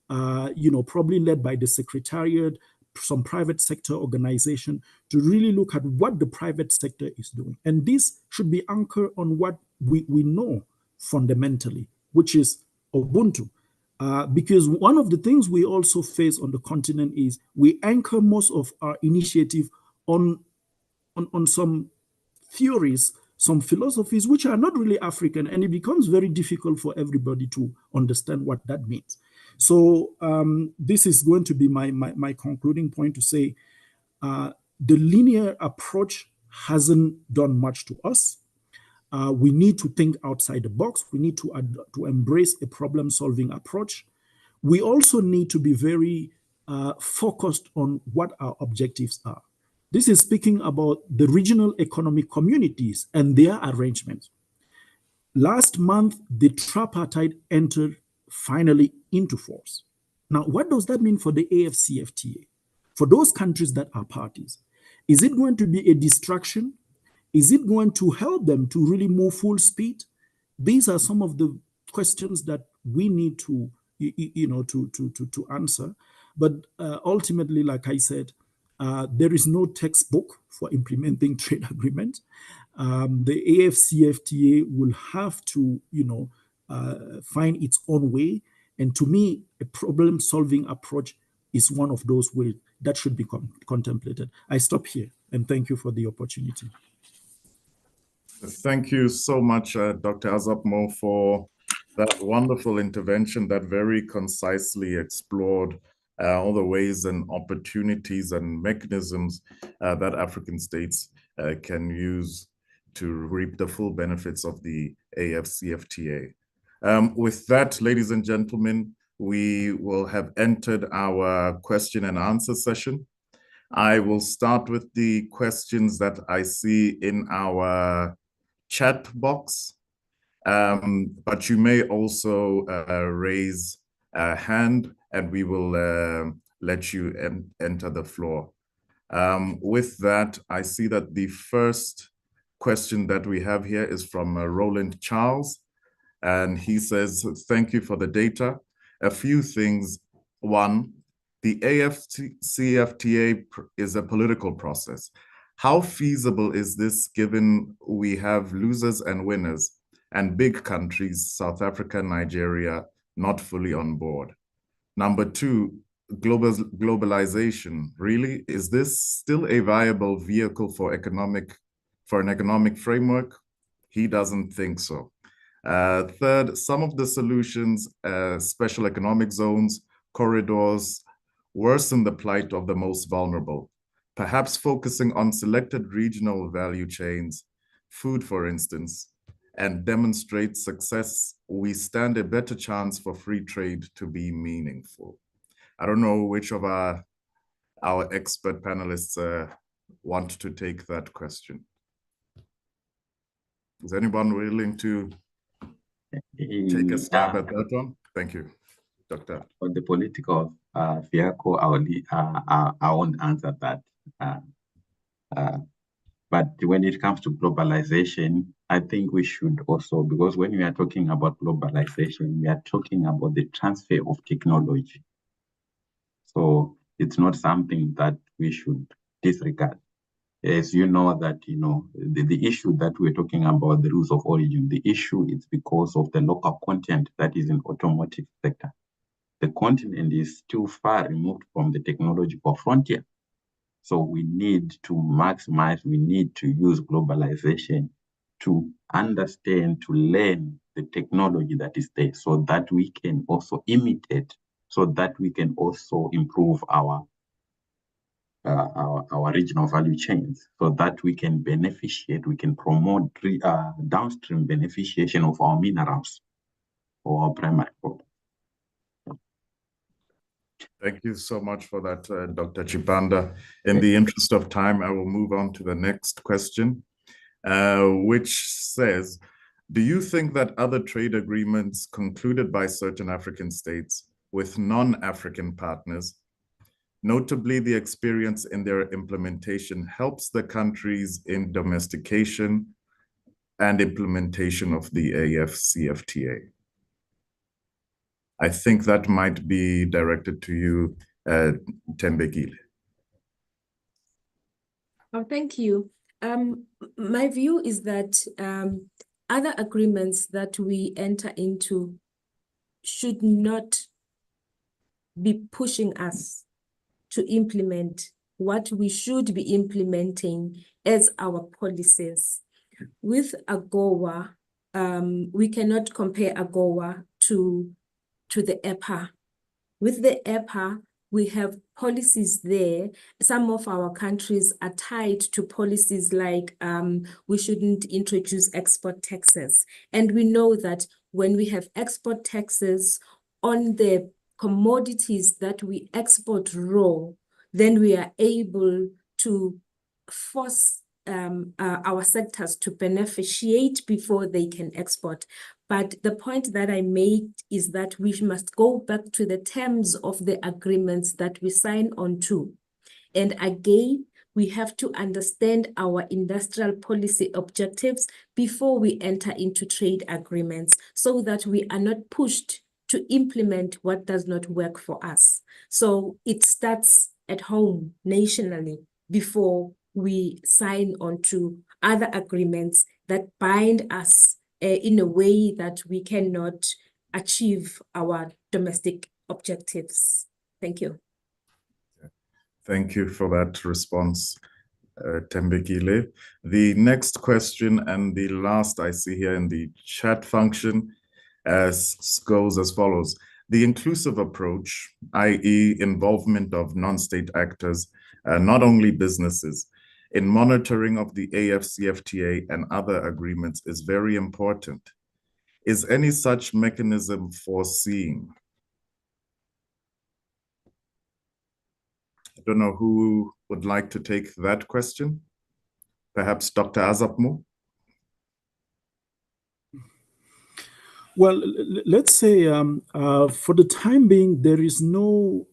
probably led by the Secretariat, some private sector organization, to really look at what the private sector is doing. And this should be anchored on what we know fundamentally, which is Ubuntu. Because one of the things we also face on the continent is we anchor most of our initiative on some theories, some philosophies which are not really African, and it becomes very difficult for everybody to understand what that means. So this is going to be my concluding point, to say the linear approach hasn't done much to us. We need to think outside the box. We need to embrace a problem-solving approach. We also need to be very focused on what our objectives are. This is speaking about the regional economic communities and their arrangements. Last month, the tripartite entered finally into force. Now, what does that mean for the AfCFTA? For those countries that are parties, is it going to be a distraction? Is it going to help them to really move full speed? These are some of the questions that we need to, to answer. But ultimately, like I said, there is no textbook for implementing trade agreements. The AfCFTA will have to, find its own way. And to me, a problem-solving approach is one of those ways that should be contemplated. I stop here, and thank you for the opportunity. Thank you so much, Dr. Azapmo, for that wonderful intervention that very concisely explored all the ways and opportunities and mechanisms that African states can use to reap the full benefits of the AfCFTA. With that, ladies and gentlemen, we will have entered our question and answer session. I will start with the questions that I see in our chat box, but you may also raise a hand and we will let you enter the floor. With that, I see that the first question that we have here is from Roland Charles, and he says, thank you for the data. A few things. One, The AfCFTA is a political process. How feasible is this given we have losers and winners and big countries, South Africa, Nigeria, not fully on board? Number two, globalization. Really, is this still a viable vehicle for an economic framework? He doesn't think so. Third, some of the solutions, special economic zones, corridors, worsen the plight of the most vulnerable, perhaps focusing on selected regional value chains, food, for instance, and demonstrate success, we stand a better chance for free trade to be meaningful. I don't know which of our expert panelists want to take that question. Is anyone willing to take a stab at that one? Thank you, Doctor. On the political vehicle, I won't answer that. But when it comes to globalization, I think we should also, because when we are talking about globalization, we are talking about the transfer of technology. So it's not something that we should disregard. As you know that, the issue that we're talking about, the rules of origin, the issue is because of the local content that is in automotive sector. The continent is too far removed from the technological frontier. So we need to maximize, we need to use globalization to understand, to learn the technology that is there so that we can also imitate, so that we can also improve our regional value chains, so that we can beneficiate, we can promote downstream beneficiation of our minerals or our primary products. Thank you so much for that, Dr. Chipanda. In the interest of time, I will move on to the next question, which says, do you think that other trade agreements concluded by certain African states with non-African partners, notably the experience in their implementation, helps the countries in domestication and implementation of the AfCFTA? I think that might be directed to you, Thembekile. Oh, thank you. My view is that other agreements that we enter into should not be pushing us to implement what we should be implementing as our policies. With AGOA, we cannot compare AGOA to the EPA. With the EPA, we have policies there. Some of our countries are tied to policies like we shouldn't introduce export taxes. And we know that when we have export taxes on the commodities that we export raw, then we are able to force our sectors to beneficiate before they can export. But the point that I made is that we must go back to the terms of the agreements that we sign on to. And again, we have to understand our industrial policy objectives before we enter into trade agreements so that we are not pushed to implement what does not work for us. So it starts at home nationally before we sign on to other agreements that bind us in a way that we cannot achieve our domestic objectives. Thank you. Thank you for that response, Thembekile. The next question and the last I see here in the chat function goes as follows. The inclusive approach, i.e. involvement of non-state actors, not only businesses, in monitoring of the AfCFTA and other agreements is very important. Is any such mechanism foreseen? I don't know who would like to take that question. Perhaps Dr. Azapmo? Well, let's say for the time being, there is no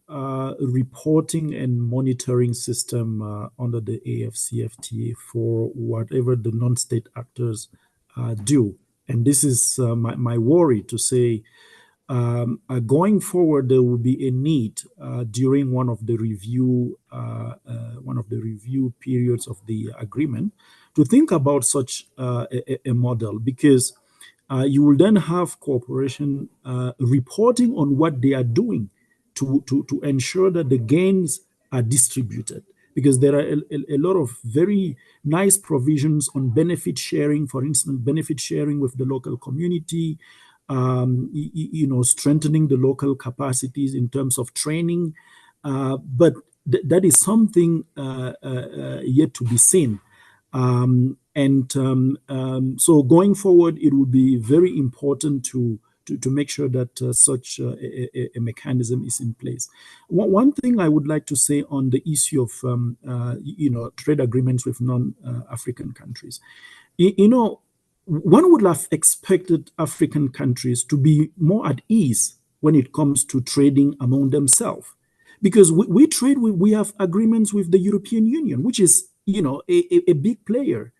reporting and monitoring system under the AfCFTA for whatever the non-state actors do. And this is my worry to say going forward, there will be a need during one of the review periods of the agreement to think about such a model, because you will then have cooperation reporting on what they are doing to ensure that the gains are distributed. Because there are a lot of very nice provisions on benefit sharing, for instance, benefit sharing with the local community, strengthening the local capacities in terms of training. But that is something yet to be seen. So going forward, it will be very important to make sure that such a mechanism is in place. One thing I would like to say on the issue of trade agreements with non-African countries, one would have expected African countries to be more at ease when it comes to trading among themselves, because we have agreements with the European Union, which is a big player.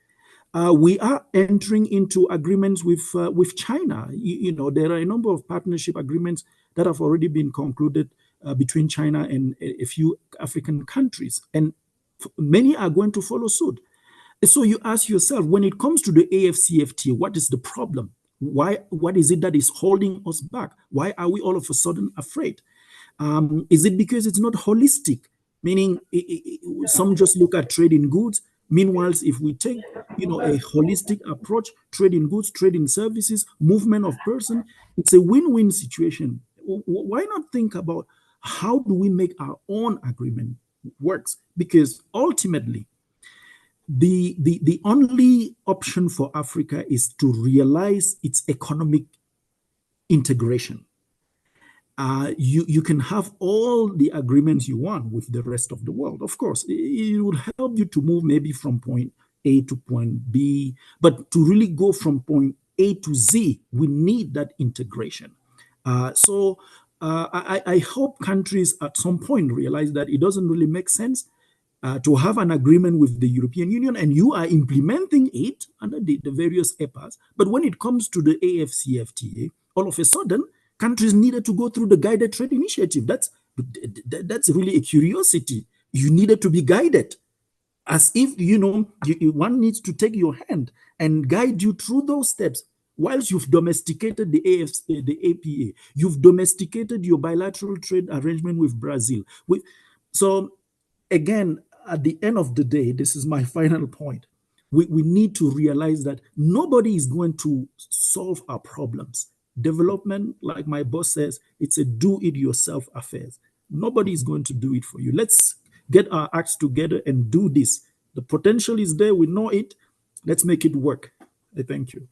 We are entering into agreements with China. There are a number of partnership agreements that have already been concluded between China and a few African countries, and many are going to follow suit. So you ask yourself, when it comes to the AfCFTA, what is the problem? What is it that is holding us back? Why are we all of a sudden afraid? Is it because it's not holistic? Meaning, some just look at trade in goods. Meanwhile, if we take, a holistic approach, trade in goods, trade in services, movement of person, it's a win-win situation. Why not think about how do we make our own agreement works? Because ultimately, the only option for Africa is to realize its economic integration. You can have all the agreements you want with the rest of the world. Of course, it will help you to move maybe from point A to point B, but to really go from point A to Z, we need that integration. So I hope countries at some point realize that it doesn't really make sense to have an agreement with the European Union, and you are implementing it under the various EPAs. But when it comes to the AfCFTA, all of a sudden, countries needed to go through the guided trade initiative. That's really a curiosity. You needed to be guided, as if one needs to take your hand and guide you through those steps. Whilst you've domesticated the APA, you've domesticated your bilateral trade arrangement with Brazil. So again, at the end of the day, this is my final point. We need to realize that nobody is going to solve our problems. Development, like my boss says, it's a do-it-yourself affair. Nobody is going to do it for you. Let's get our acts together and do this. The potential is there. We know it. Let's make it work. I thank you.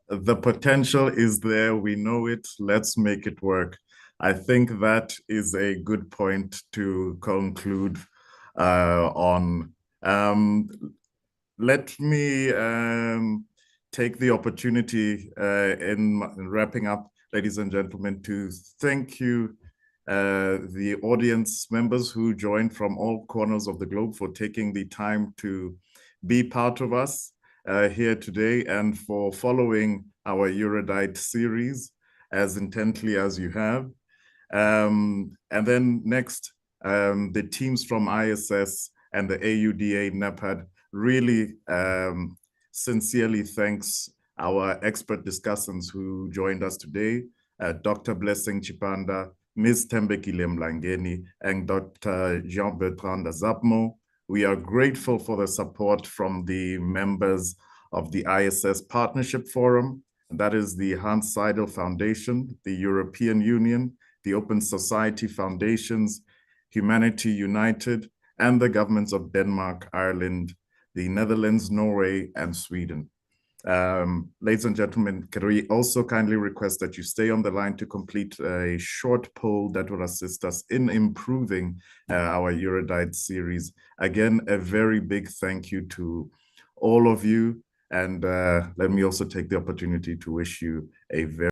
The potential is there. We know it. Let's make it work. I think that is a good point to conclude on. Let me take the opportunity in wrapping up, ladies and gentlemen, to thank you, the audience members who joined from all corners of the globe, for taking the time to be part of us here today, and for following our Erudite series as intently as you have. And then next, the teams from ISS and the AUDA-NEPAD really sincerely thanks our expert discussants who joined us today, Dr. Blessing Chipanda, Ms. Tembekile Mlangeni, and Dr. Jean-Bertrand Azapmo. We are grateful for the support from the members of the ISS Partnership Forum. That is the Hans Seidel Foundation, the European Union, the Open Society Foundations, Humanity United, and the governments of Denmark, Ireland, the Netherlands, Norway, and Sweden. Ladies and gentlemen, can we also kindly request that you stay on the line to complete a short poll that will assist us in improving our Erudite series. Again, a very big thank you to all of you. And let me also take the opportunity to wish you a very